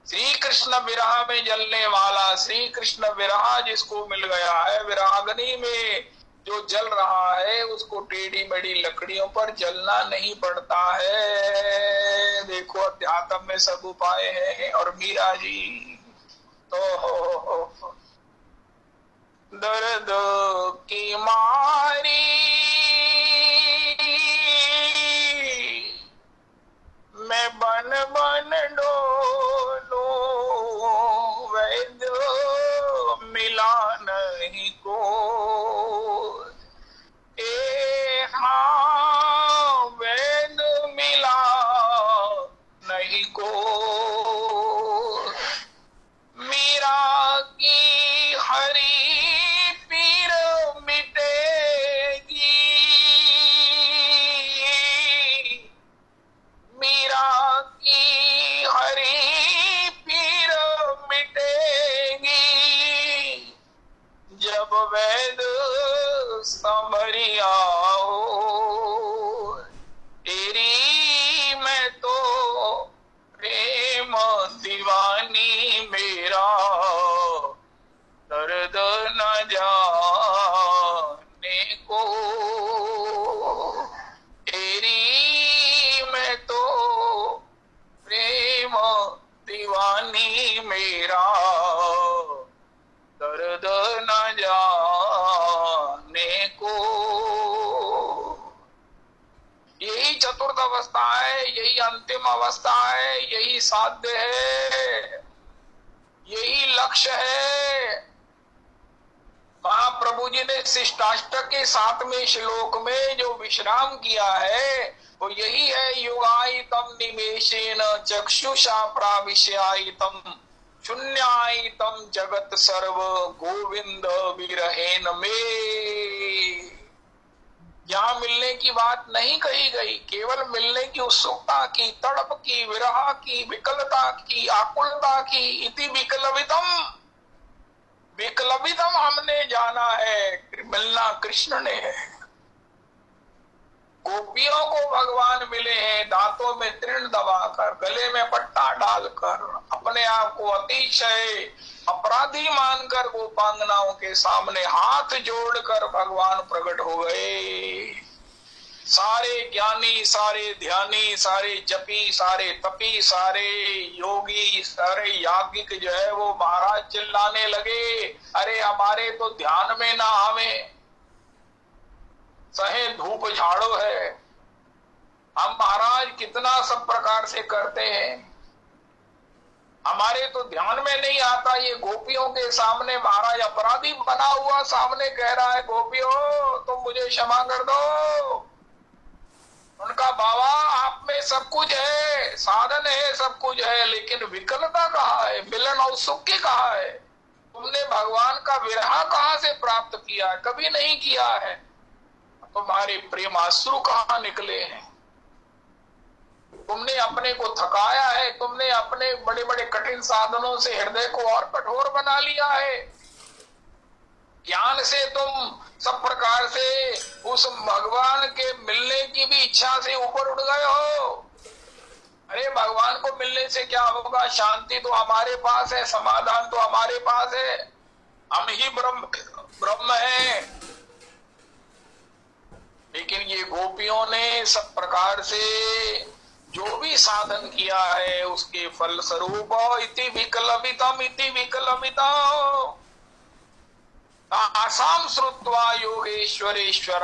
श्री कृष्ण विरह में जलने वाला, श्री कृष्ण विरह जिसको मिल गया है, विरागनी में जो जल रहा है, उसको टेढ़ी मेढ़ी लकड़ियों पर जलना नहीं पड़ता है। देखो अध्यात्म में सब उपाय है। और मीरा जी तो दर्द की मारी मैं बन बन डोलो, वैद्य मिला नहीं को, ए हाँ वैद्य मिला नहीं को, मीरा की हरी पीर मिटेगी, मीरा की हरी पीर मिटेगी, जब वैद संवरिया हो, तेरी मैं तो प्रेम दीवानी, मेरा दर्द न जाने को, तेरी मैं तो प्रेम दीवानी, मेरा दर्द न जाने को। यही चतुर्थ अवस्था है, यही अंतिम अवस्था है, यही साध्य है, यही लक्ष्य है। महाप्रभु जी ने शिष्टाष्टक के 7वें श्लोक में जो विश्राम किया है वो यही है, युगायितम निमेषेन चक्षुषा प्राविश्यायितम शून्यायितम जगत सर्व गोविंद विरहेन में। यहाँ मिलने की बात नहीं कही गई, केवल मिलने की उत्सुकता की, तड़प की, विरह की, विकलता की, आकुलता की। इति विकलवितम, विकलवितम हमने जाना है, मिलना कृष्ण ने है। गोपियों को भगवान मिले हैं दांतों में तृण दबाकर, गले में पट्टा डालकर, अपने आप को अतिशय अपराधी मानकर गोपांगनाओं के सामने हाथ जोड़कर भगवान प्रकट हो गए। सारे ज्ञानी, सारे ध्यानी, सारे जपी, सारे तपी, सारे योगी, सारे याज्ञिक जो है वो महाराज चिल्लाने लगे, अरे हमारे तो ध्यान में ना आवे, सहे धूप झाड़ो है। हम महाराज कितना सब प्रकार से करते हैं, हमारे तो ध्यान में नहीं आता। ये गोपियों के सामने महाराज अपराधी बना हुआ सामने कह रहा है, गोपियों तुम मुझे क्षमा कर दो। उनका बाबा आप में सब कुछ है, साधन है, सब कुछ है, लेकिन विकलता कहाँ है, मिलन और सुख की कहाँ है? तुमने भगवान का विरह कहाँ से प्राप्त किया है? कभी नहीं किया है। तुम्हारे प्रेम आंसू कहाँ निकले हैं? तुमने अपने को थकाया है, तुमने अपने बड़े बड़े कठिन साधनों से हृदय को और कठोर बना लिया है। ज्ञान से तुम सब प्रकार से उस भगवान के मिलने की भी इच्छा से ऊपर उठ गए हो। अरे भगवान को मिलने से क्या होगा? शांति तो हमारे पास है, समाधान तो हमारे पास है, हम ही ब्रह्म है। लेकिन ये गोपियों ने सब प्रकार से जो भी साधन किया है उसके फल स्वरूप इति विकलमितम् आसाम श्रुत्वा योगेश्वरेश्वर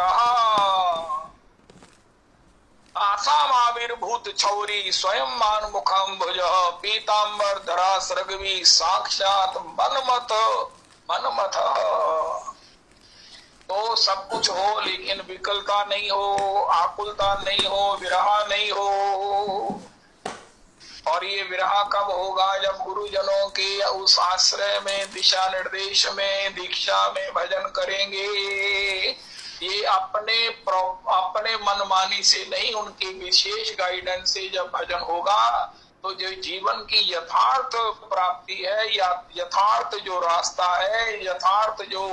आसाम आविर्भूत छौरी स्वयं मान मुखम भुज पीतांबर धरा सृगवी साक्षात मनमथ। तो सब कुछ हो लेकिन विकलता नहीं हो, आकुलता नहीं हो, विरह नहीं हो। और ये विरह कब होगा? जब गुरुजनों के उस आश्रय में, दिशा निर्देश में, दीक्षा में भजन करेंगे। ये अपने मनमानी से नहीं, उनके विशेष गाइडेंस से जब भजन होगा तो जो जीवन की यथार्थ प्राप्ति है या यथार्थ जो रास्ता है, यथार्थ जो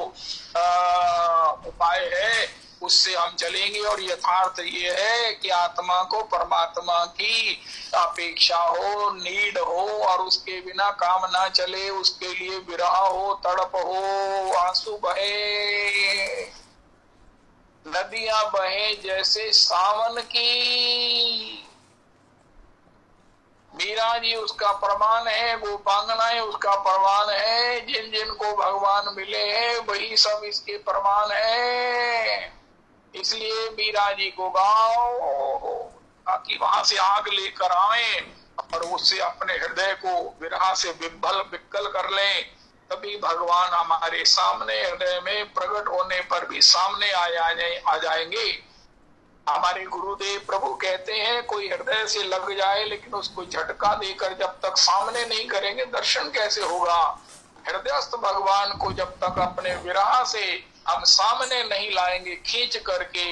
उपाय है उससे हम चलेंगे। और यथार्थ ये है कि आत्मा को परमात्मा की अपेक्षा हो, नीड हो, और उसके बिना काम ना चले, उसके लिए विरह हो, तड़प हो, आंसू बहे, नदियां बहे जैसे सावन की। मीरा जी उसका प्रमाण है, गोपांगनाएं उसका प्रमाण है, जिन जिन को भगवान मिले हैं वही सब इसके प्रमाण है। इसलिए मीरा जी को गाओ ताकि वहां से आग लेकर आए और उससे अपने हृदय को विरह से विकल कर लें। तभी भगवान हमारे सामने हृदय में प्रकट होने पर भी सामने आ जाएंगे। हमारे गुरुदेव प्रभु कहते हैं कोई हृदय से लग जाए लेकिन उसको झटका देकर जब तक सामने नहीं करेंगे दर्शन कैसे होगा? हृदयस्थ भगवान को जब तक अपने विरह से हम सामने नहीं लाएंगे, खींच करके,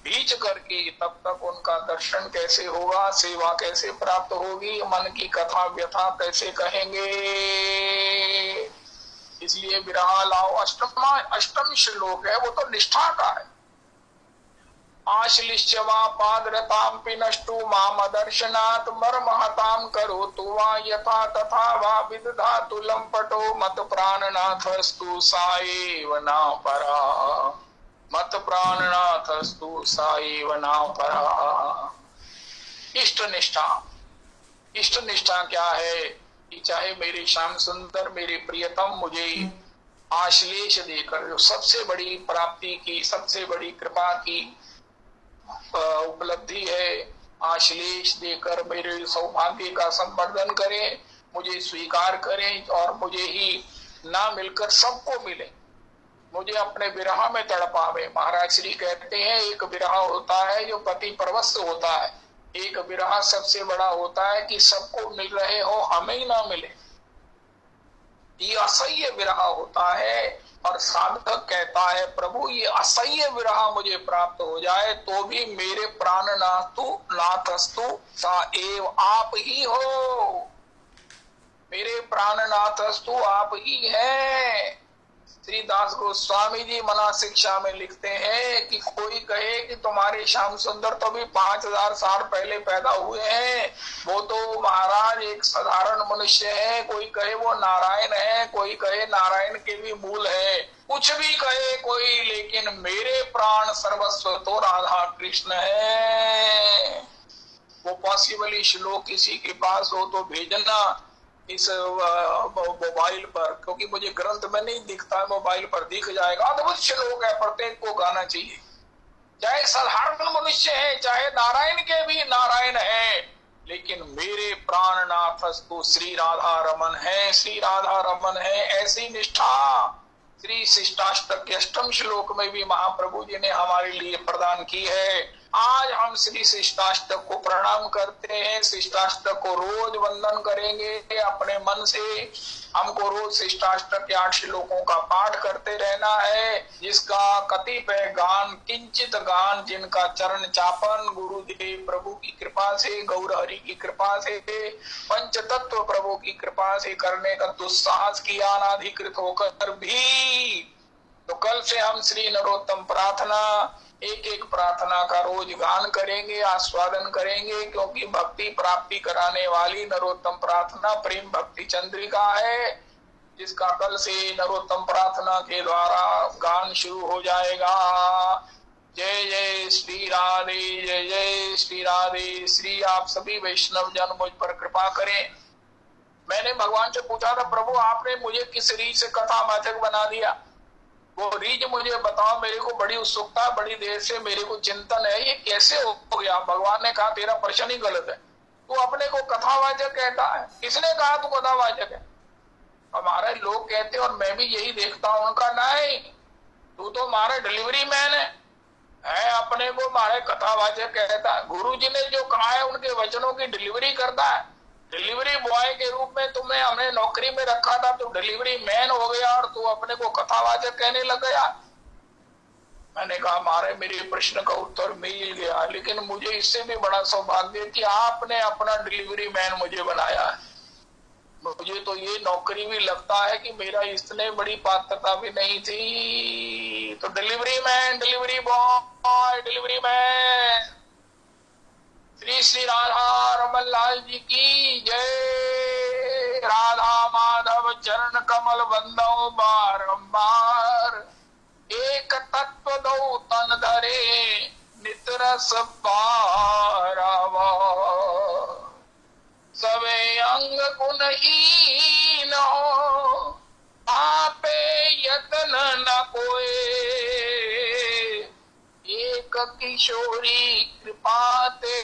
भींच करके, तब तक उनका दर्शन कैसे होगा? सेवा कैसे प्राप्त होगी? मन की कथा व्यथा कैसे कहेंगे? इसलिए विरह लाओ। अष्टम श्लोक है, वो तो निष्ठा का है। आश्लिष्यवा पादरताम पिनष्टु मामदर्शनात् मर्महताम करोतु वा यथा तथा वा विदधातु लंपटो मत प्राणनाथस्तु साएव न परा। मत प्राणनाथस्तु साएव न परा। इष्ट निष्ठा। इष्ट निष्ठा क्या है? कि चाहे मेरे श्याम सुंदर, मेरे प्रियतम मुझे आश्लेष देकर, जो सबसे बड़ी प्राप्ति की, सबसे बड़ी कृपा की उपलब्धि है, आश्लेष देकर मेरे सौभाग्य का संवर्धन करें, मुझे स्वीकार करें और मुझे ही ना मिलकर सबको मिले, मुझे अपने विरह में तड़पावे। महाराज श्री कहते हैं एक विरह होता है जो पति परवश होता है, एक विरह सबसे बड़ा होता है कि सबको मिल रहे हो, हमें ही ना मिले। ये असह्य विरह होता है। और साधक कहता है प्रभु ये असह्य विरह मुझे प्राप्त हो जाए तो भी मेरे प्राणनाथस्तु सा एव आप ही हो, मेरे प्राणनाथस्तु आप ही है। श्री दास गोस्वामी जी मना शिक्षा में लिखते हैं कि कोई कहे कि तुम्हारे श्याम सुंदर तो भी 5000 साल पहले पैदा हुए हैं, वो तो महाराज एक साधारण मनुष्य है। कोई कहे वो नारायण है, कोई कहे नारायण के भी मूल है, कुछ भी कहे कोई, लेकिन मेरे प्राण सर्वस्व तो राधा कृष्ण है। वो पॉसिबल श्लोक किसी के पास हो तो भेजना इस मोबाइल पर, क्योंकि मुझे ग्रंथ में नहीं दिखता है, मोबाइल पर दिख जाएगा। अद्भुत श्लोक है, प्रत्येक को गाना चाहिए। चाहे साधारण मनुष्य है, चाहे नारायण के भी नारायण है, लेकिन मेरे प्राणनाथ तो श्री राधा रमन है, श्री राधा रमन है। ऐसी निष्ठा श्री शिष्टाष्टक के 8वें श्लोक में भी महाप्रभु जी ने हमारे लिए प्रदान की है। आज हम श्री शिष्टाष्टक को प्रणाम करते हैं, शिष्टाष्टक को रोज वंदन करेंगे अपने मन से। हमको रोज शिष्टाष्टक के 8 श्लोकों का पाठ करते रहना है, जिसका कतिपय गान, किंचित गान, जिनका चरण चापन गुरुदेव प्रभु की कृपा से, गौर हरि की कृपा से, पंच तत्व प्रभु की कृपा से करने का दुस्साहस किया अनाधिकृत होकर भी। तो कल से हम श्री नरोत्तम प्रार्थना, एक एक प्रार्थना का रोज गान करेंगे, आस्वादन करेंगे, क्योंकि भक्ति प्राप्ति कराने वाली नरोत्तम प्रार्थना प्रेम भक्ति चंद्रिका है, जिसका कल से नरोत्तम प्रार्थना के द्वारा गान शुरू हो जाएगा। जय जय श्री राधे, जय जय श्री राधे। श्री आप सभी वैष्णव जन मुझ पर कृपा करें। मैंने भगवान से पूछा था, प्रभु आपने मुझे किस रीत से कथा वाचक बना दिया, वो रीज मुझे बताओ, मेरे को बड़ी उत्सुकता, बड़ी देर से मेरे को चिंतन है, ये कैसे हो गया। भगवान ने कहा तेरा प्रश्न ही गलत है, तू अपने को कथावाचक कहता है। किसने कहा तू कथावाचक है? हमारे लोग कहते हैं और मैं भी यही देखता हूं, उनका नहीं, तू तो हमारा डिलीवरी मैन है, अपने को हमारे कथावाचक कहता है। गुरु जी ने जो कहा है उनके वचनों की डिलीवरी करता है। डिलीवरी बॉय के रूप में तुम्हें हमने नौकरी में रखा था, तो डिलीवरी मैन हो गया और तू अपने को कथावाचक कहने लग गया। मैंने कहा मारे मेरे प्रश्न का उत्तर मिल गया, लेकिन मुझे इससे भी बड़ा सौभाग्य कि आपने अपना डिलीवरी मैन मुझे बनाया है। मुझे तो ये नौकरी भी लगता है कि मेरा इतने बड़ी पात्रता भी नहीं थी। तो delivery man, delivery boy, delivery man. Shri Shri Radha Raman Lal ji की जय। राधा माधव चरण कमल बंदो बारंबार, एक तत्व दो तन धरे नित रस पारावा। सबे अंग गुणहीन हो, आपे यतन न कोई। एक किशोरी कृपा ते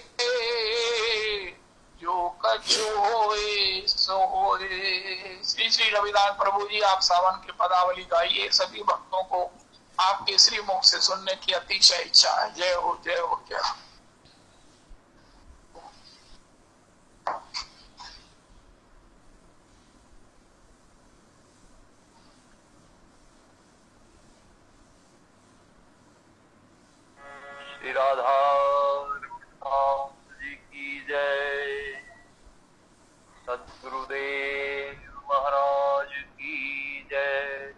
जो कछु होए सो होए। श्री श्री रविदास प्रभु जी आप सावन की पदावली गाइए, सभी भक्तों को आपके श्री मुख से सुनने की अतिशय इच्छा है। जय हो, जय हो, जय हो। श्री राधा जी की जय। सद्गुरुदेव महाराज की जय।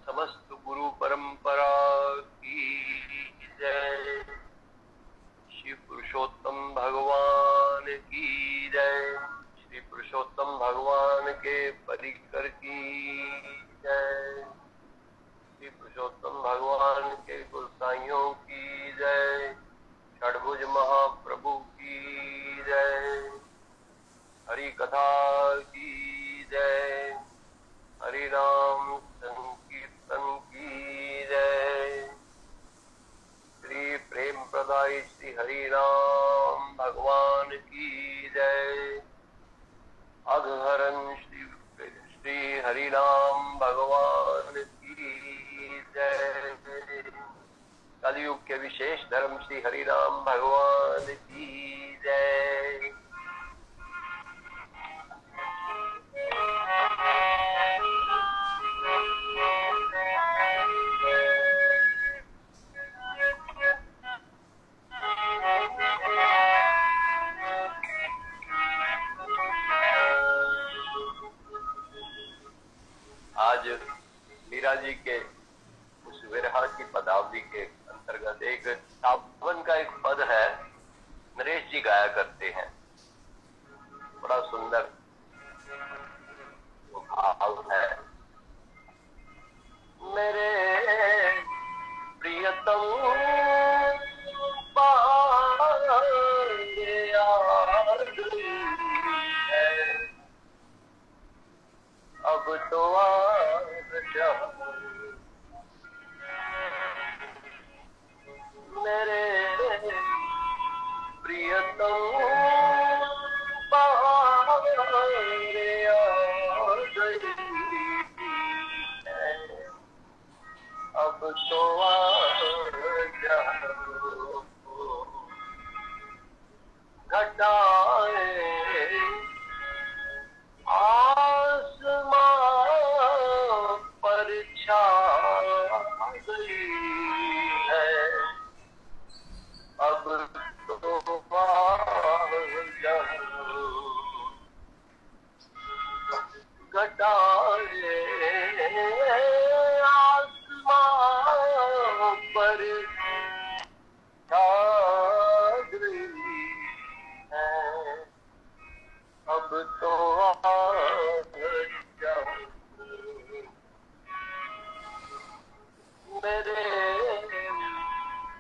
समस्त गुरु परंपरा की जय। श्री पुरुषोत्तम भगवान की जय। श्री पुरुषोत्तम भगवान के परिकर की जय। श्री पुरुषोत्तम भगवान के गोसाइयों की जय। षडभुज महाप्रभु की जय। हरि कथा की जय। हरि नाम संकीर्तन की जय। श्री प्रेम प्रदाय श्री हरि राम भगवान की जय। अघहरण श्री हरि राम भगवान की जय। कलयुग के विशेष धर्म श्री हरि राम भगवान की जय। आज जी के उस विरहा की पदावली के अंतर्गत एक सावन का एक पद है, नरेश जी गाया करते हैं, बड़ा सुंदर वो भाव है। मेरे प्रियतम पागे याद है, अब तो आजा मेरे प्रियतम पागे याद है, अब तो आजा घटाए आसमां पर छा गई है, अब तो आजा घटाए आसमां पर छा गई है, अब तो आजा मेरे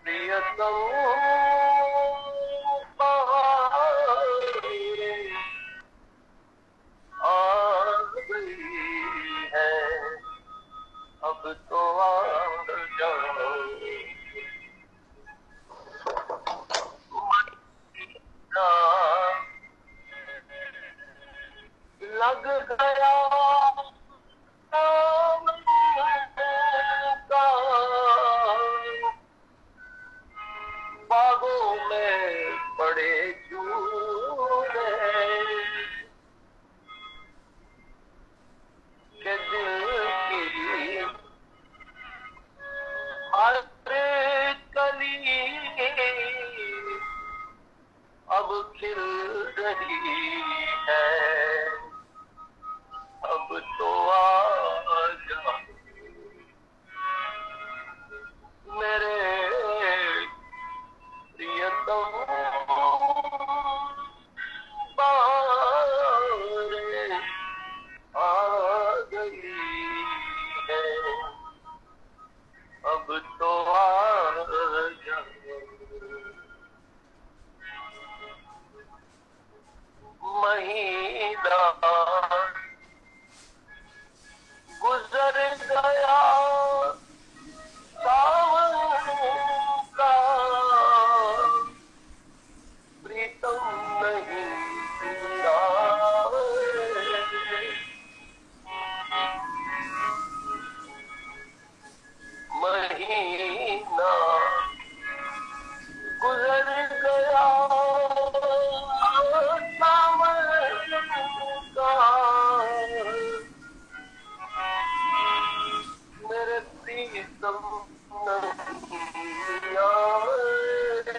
प्रियतम पागे आ गई है, अब तो आजा लग गया का बागों में पड़े झूले के दिल की हर कली अब खिल रही है, अब तो आजा मेरे प्रियतम बारे आ गई है, अब तो आजा महीना गुजर गया सावन का, प्रीतम नहीं महीना गुजर गया सावन का, मेरे प्रीतम नहीं आए,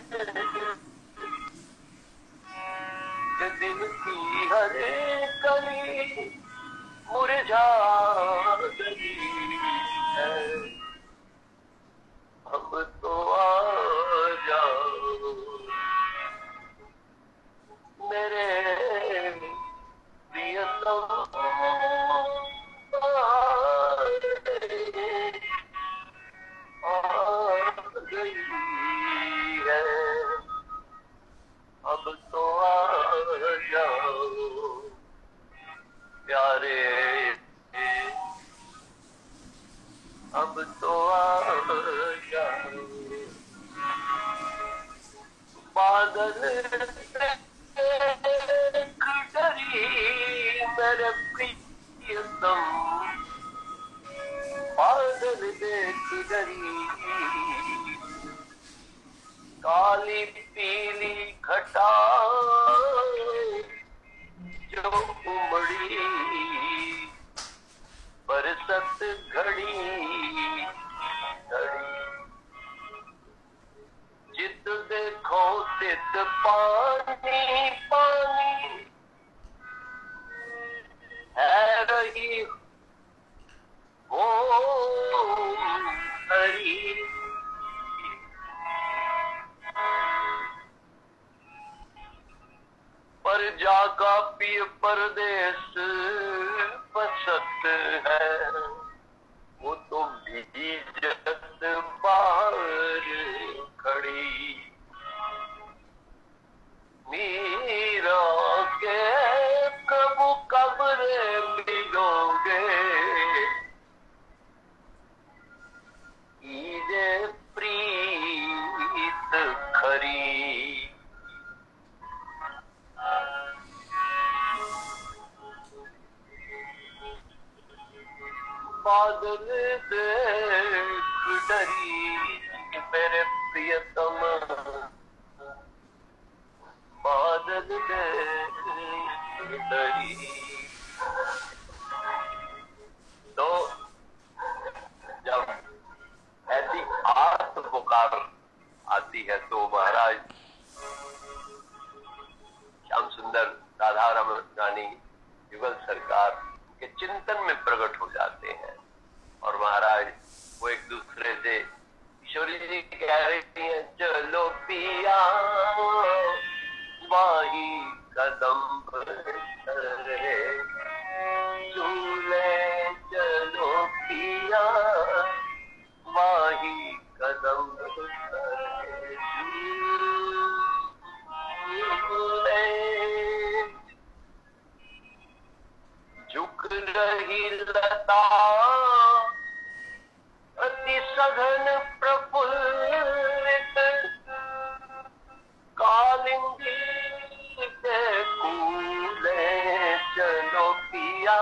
दिल की हर कली मुरझा गई है, अब तो आजा मेरे प्रियतम आ गई है, अब तो आजा प्यारे, अब तो आजा बादल डरी मेरे प्रियतम, बादल देख डरी काली पीली घटा जो उमड़ी बरसत घड़ी घड़ी, जित देखो तित पानी पानी है रही हो जाका पिय परदेस बसत है, वो तो भीजत बाहर खड़ी। मीरा के प्रभु कब रे मिलोगे, ईजे प्रीत खरी। बादल देख डरी मेरे प्रियतम, बादल देख डरी। तो जब ऐसी आर्त पुकार आती है तो महाराज श्याम सुंदर राधा रमन रानी युगल सरकार के चिंतन में प्रकट हो जाते हैं। और महाराज वो एक दूसरे से, किशोरी जी कह रही हैं चलो पिया वाही कदम धरे, झूले चलो पिया वाही कदम धरे, झूले झुक रही लता अति सघन प्रफुल्लित, कालिंदी के कूले चलो पिया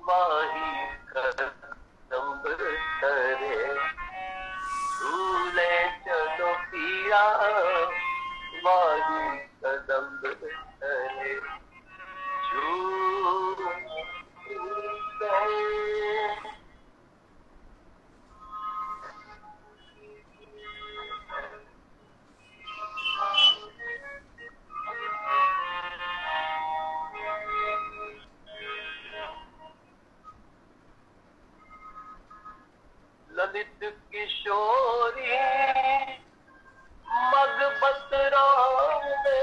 वाही कदम धरे, झूले चलो पिया वाही कदम धरे, झूले। ललित किशोरी मग बतरावे,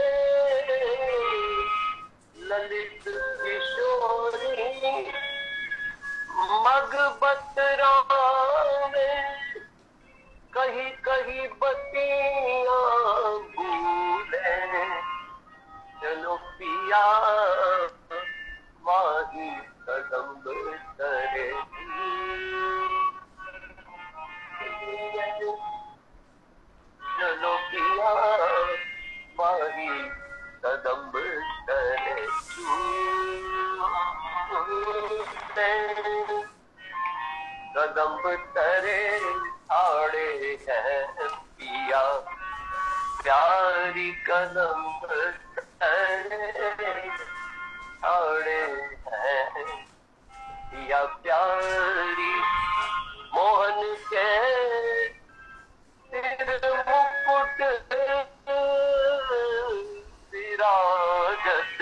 ललित किशोरी मग बतरावे, कहीं कहीं बतियां भूले चलो पिया वाही कदम धरे, चलो पिया वाही कदम धरे, कदम धरे आड़े है पिया प्यारी कदम धरे आड़े है पिया प्यारी, मोहन के सिर मुकुट विराजत,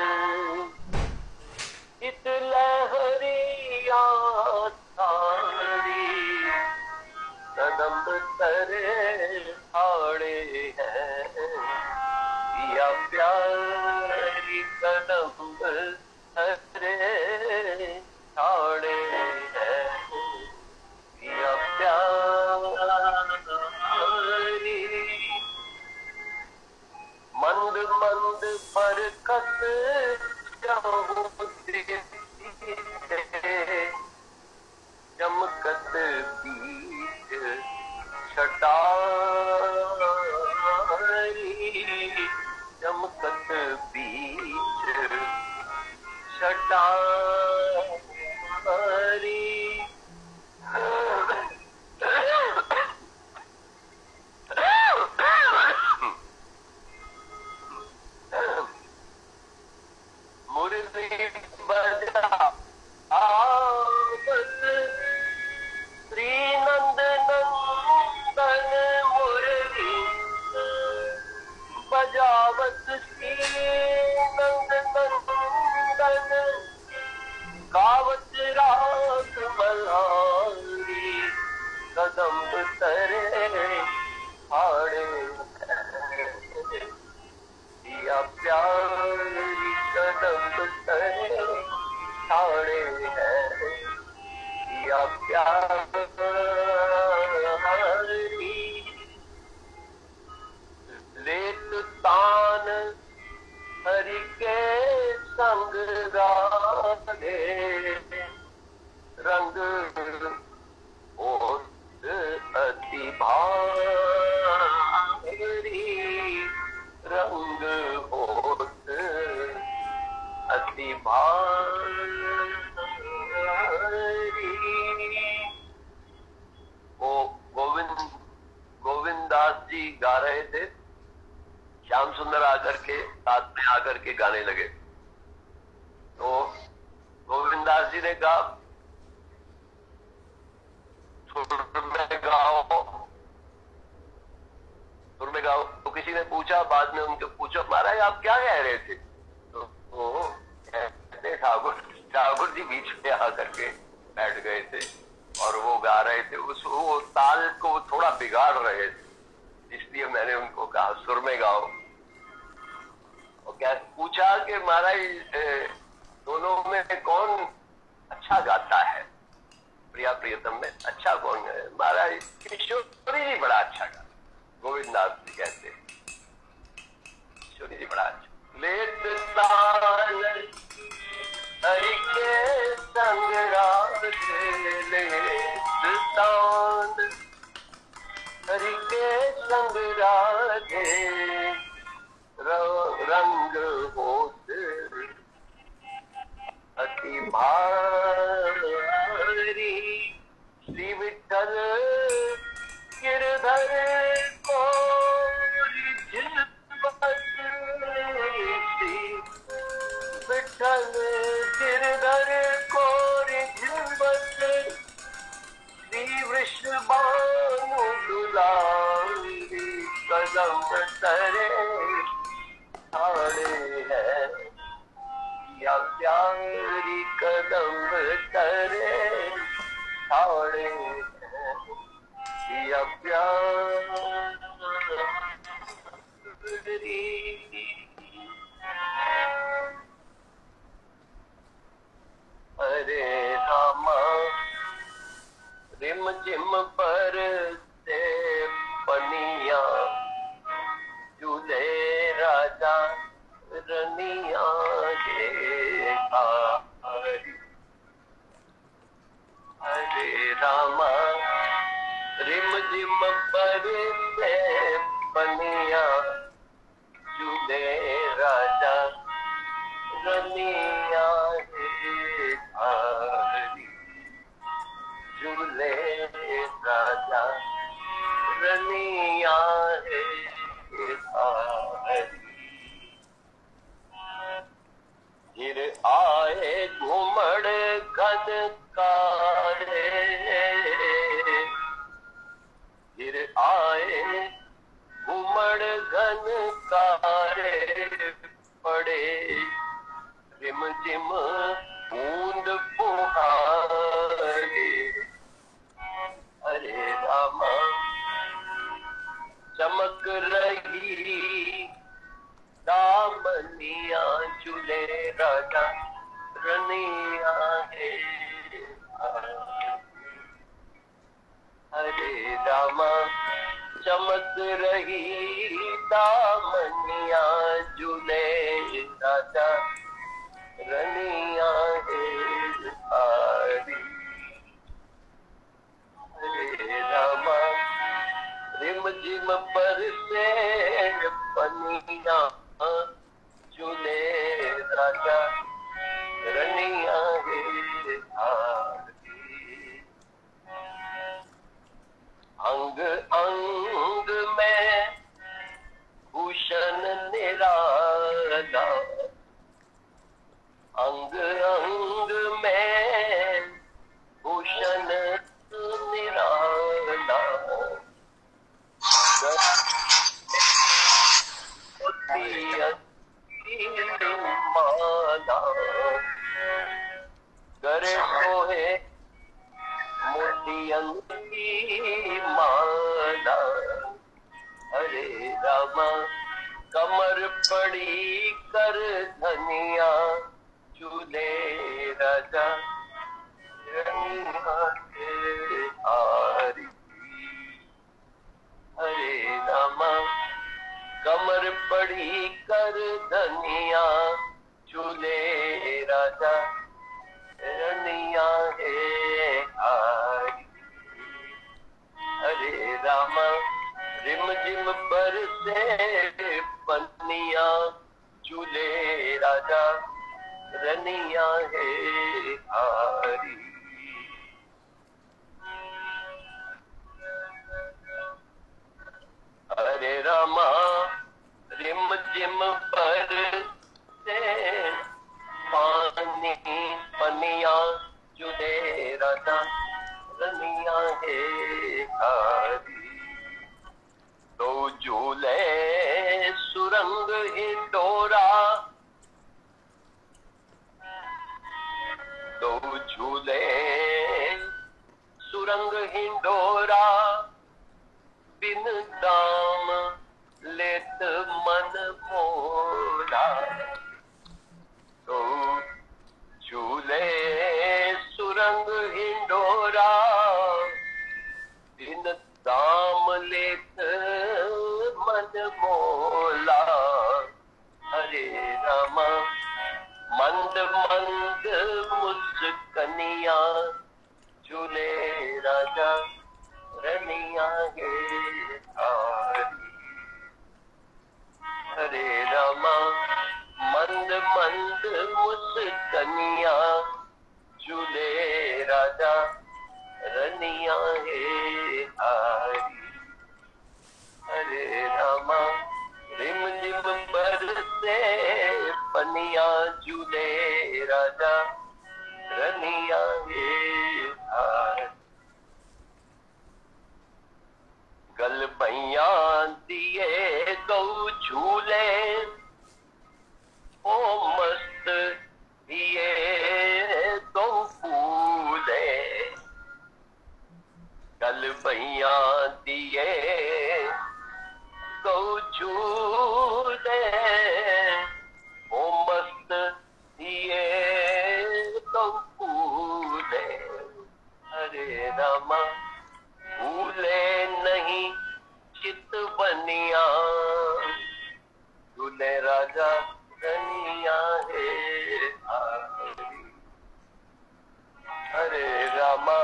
इत लहरिया साड़ी, कदम तरे आड़े है पिया प्यारी, कदम तरे आड़े है पिया प्यारी। मंद मंद बरकत चमकत बीच छटारी, चमकत बीच छटारी। मुरली बजा आवत श्री नंद नंदन, मुरली बजावत श्री नंद नंदन, गावत राग जी गा रहे थे, श्याम सुंदर आकर के साथ में आकर के गाने लगे। तो गोविंदास जी ने कहा सुर में गाओ। तो किसी ने पूछा, बाद में उनके पूछा, महाराज आप क्या कह रहे थे? तो ठाकुर जी बीच में आकर के बैठ गए थे और वो गा रहे थे। वो ताल को थोड़ा बिगाड़ रहे थे, इसलिए मैंने उनको कहा सुर में गाओ। और क्या पूछा कि महाराज दोनों में कौन अच्छा गाता है, प्रिया प्रियतम में अच्छा कौन है? महाराज किशोरी जी बड़ा अच्छा गाता। गोविंदास जी कहते हैं किशोरी जी बड़ा अच्छा। लेत तान हरि के संग राधे, लेत तान हरि के संग राधे, रंग होत अति भारी, श्री विठ्ठल गिरधर को विठ्ठल गिरधर को श्री वृषभानु दुलारी, कदम तरे ठाणे है या प्यारी, कदम तरे ठाणे है या प्यारी। हरे रामा रिम झिम पर से पनिया, झूले राजा रनिया के कारी। हरे रामा रिम झिम पर से पनिया, झूले राजा रनिया के कारी, झूले राजा रनिया के कारी। गिर आए घुमड़ घन कारे, गिर आए घुमड़ घन कारे, पड़े रिम झिम बूंद फुहारे। हरे रामा चमक रही दामनिया, झूले राजा रनिया है। हरे रामा चमक रही दामनिया, झूले राजा रनिया है। हरे रामा रिम झिम पर से पनिया, झूले राजा रनिया है। अंग अंग में भूषण निराला, अंग अंग में भूषण निराला, माला करे सोहे मोतियन की माला। हरे रामा कमर पड़ी कर धनिया, झूले राजा रनिया के आरी। हरे रामा कमर पड़ी कर धनिया, झूले राजा रनिया है आरी। हरे रामा रिम झिम पर से पनिया, झूले राजा रनिया है आरी। हरे रामा रिम झिम बरसे पानी पनिया झूले राजा रनिया है हरी। तो झूले सुरंग हिंडोरा, तो झूले सुरंग हिंडोरा, बिन दाम लेत मन मोरा। तो झूले सुरंग हिंडोरा, बिन दाम लेत मन मोला। हरे रामा मंद मंद मुस्कनिया झूले राजा रनिया गे हरी। हरे रामा मंद मंद मुस्कनिया झूले राजा रनिया हे हरी। हरे रामा रिम झिम बरसे पनिया झूले राजा रनिया हे हरी। गल भैया दिए गौ झूले, ओ मस्त दिए गौ फूले। गल भैया दिए गौ झूले, ओ मस्त दिए गौ फूले। हरे रामा भूले नहीं चित बनिया झूले राजा रनिया है हरी। हरे रामा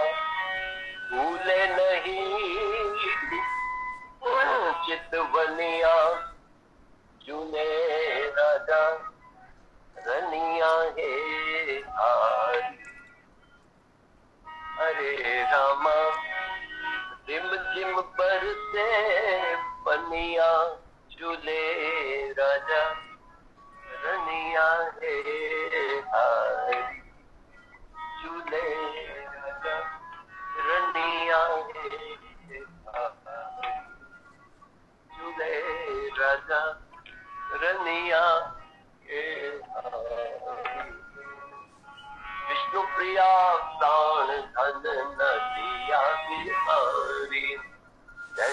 भूले नहीं चित बनिया झूले राजा रनिया है हरी। हरे रामा रिम झिम बरसे पनिया झूले राजा रनिया है हरी। झूले राजा रनिया है हरी। झूले राजा रनिया है हरी। विष्णु प्रिया प्राण धन नदिया बिहारी। जय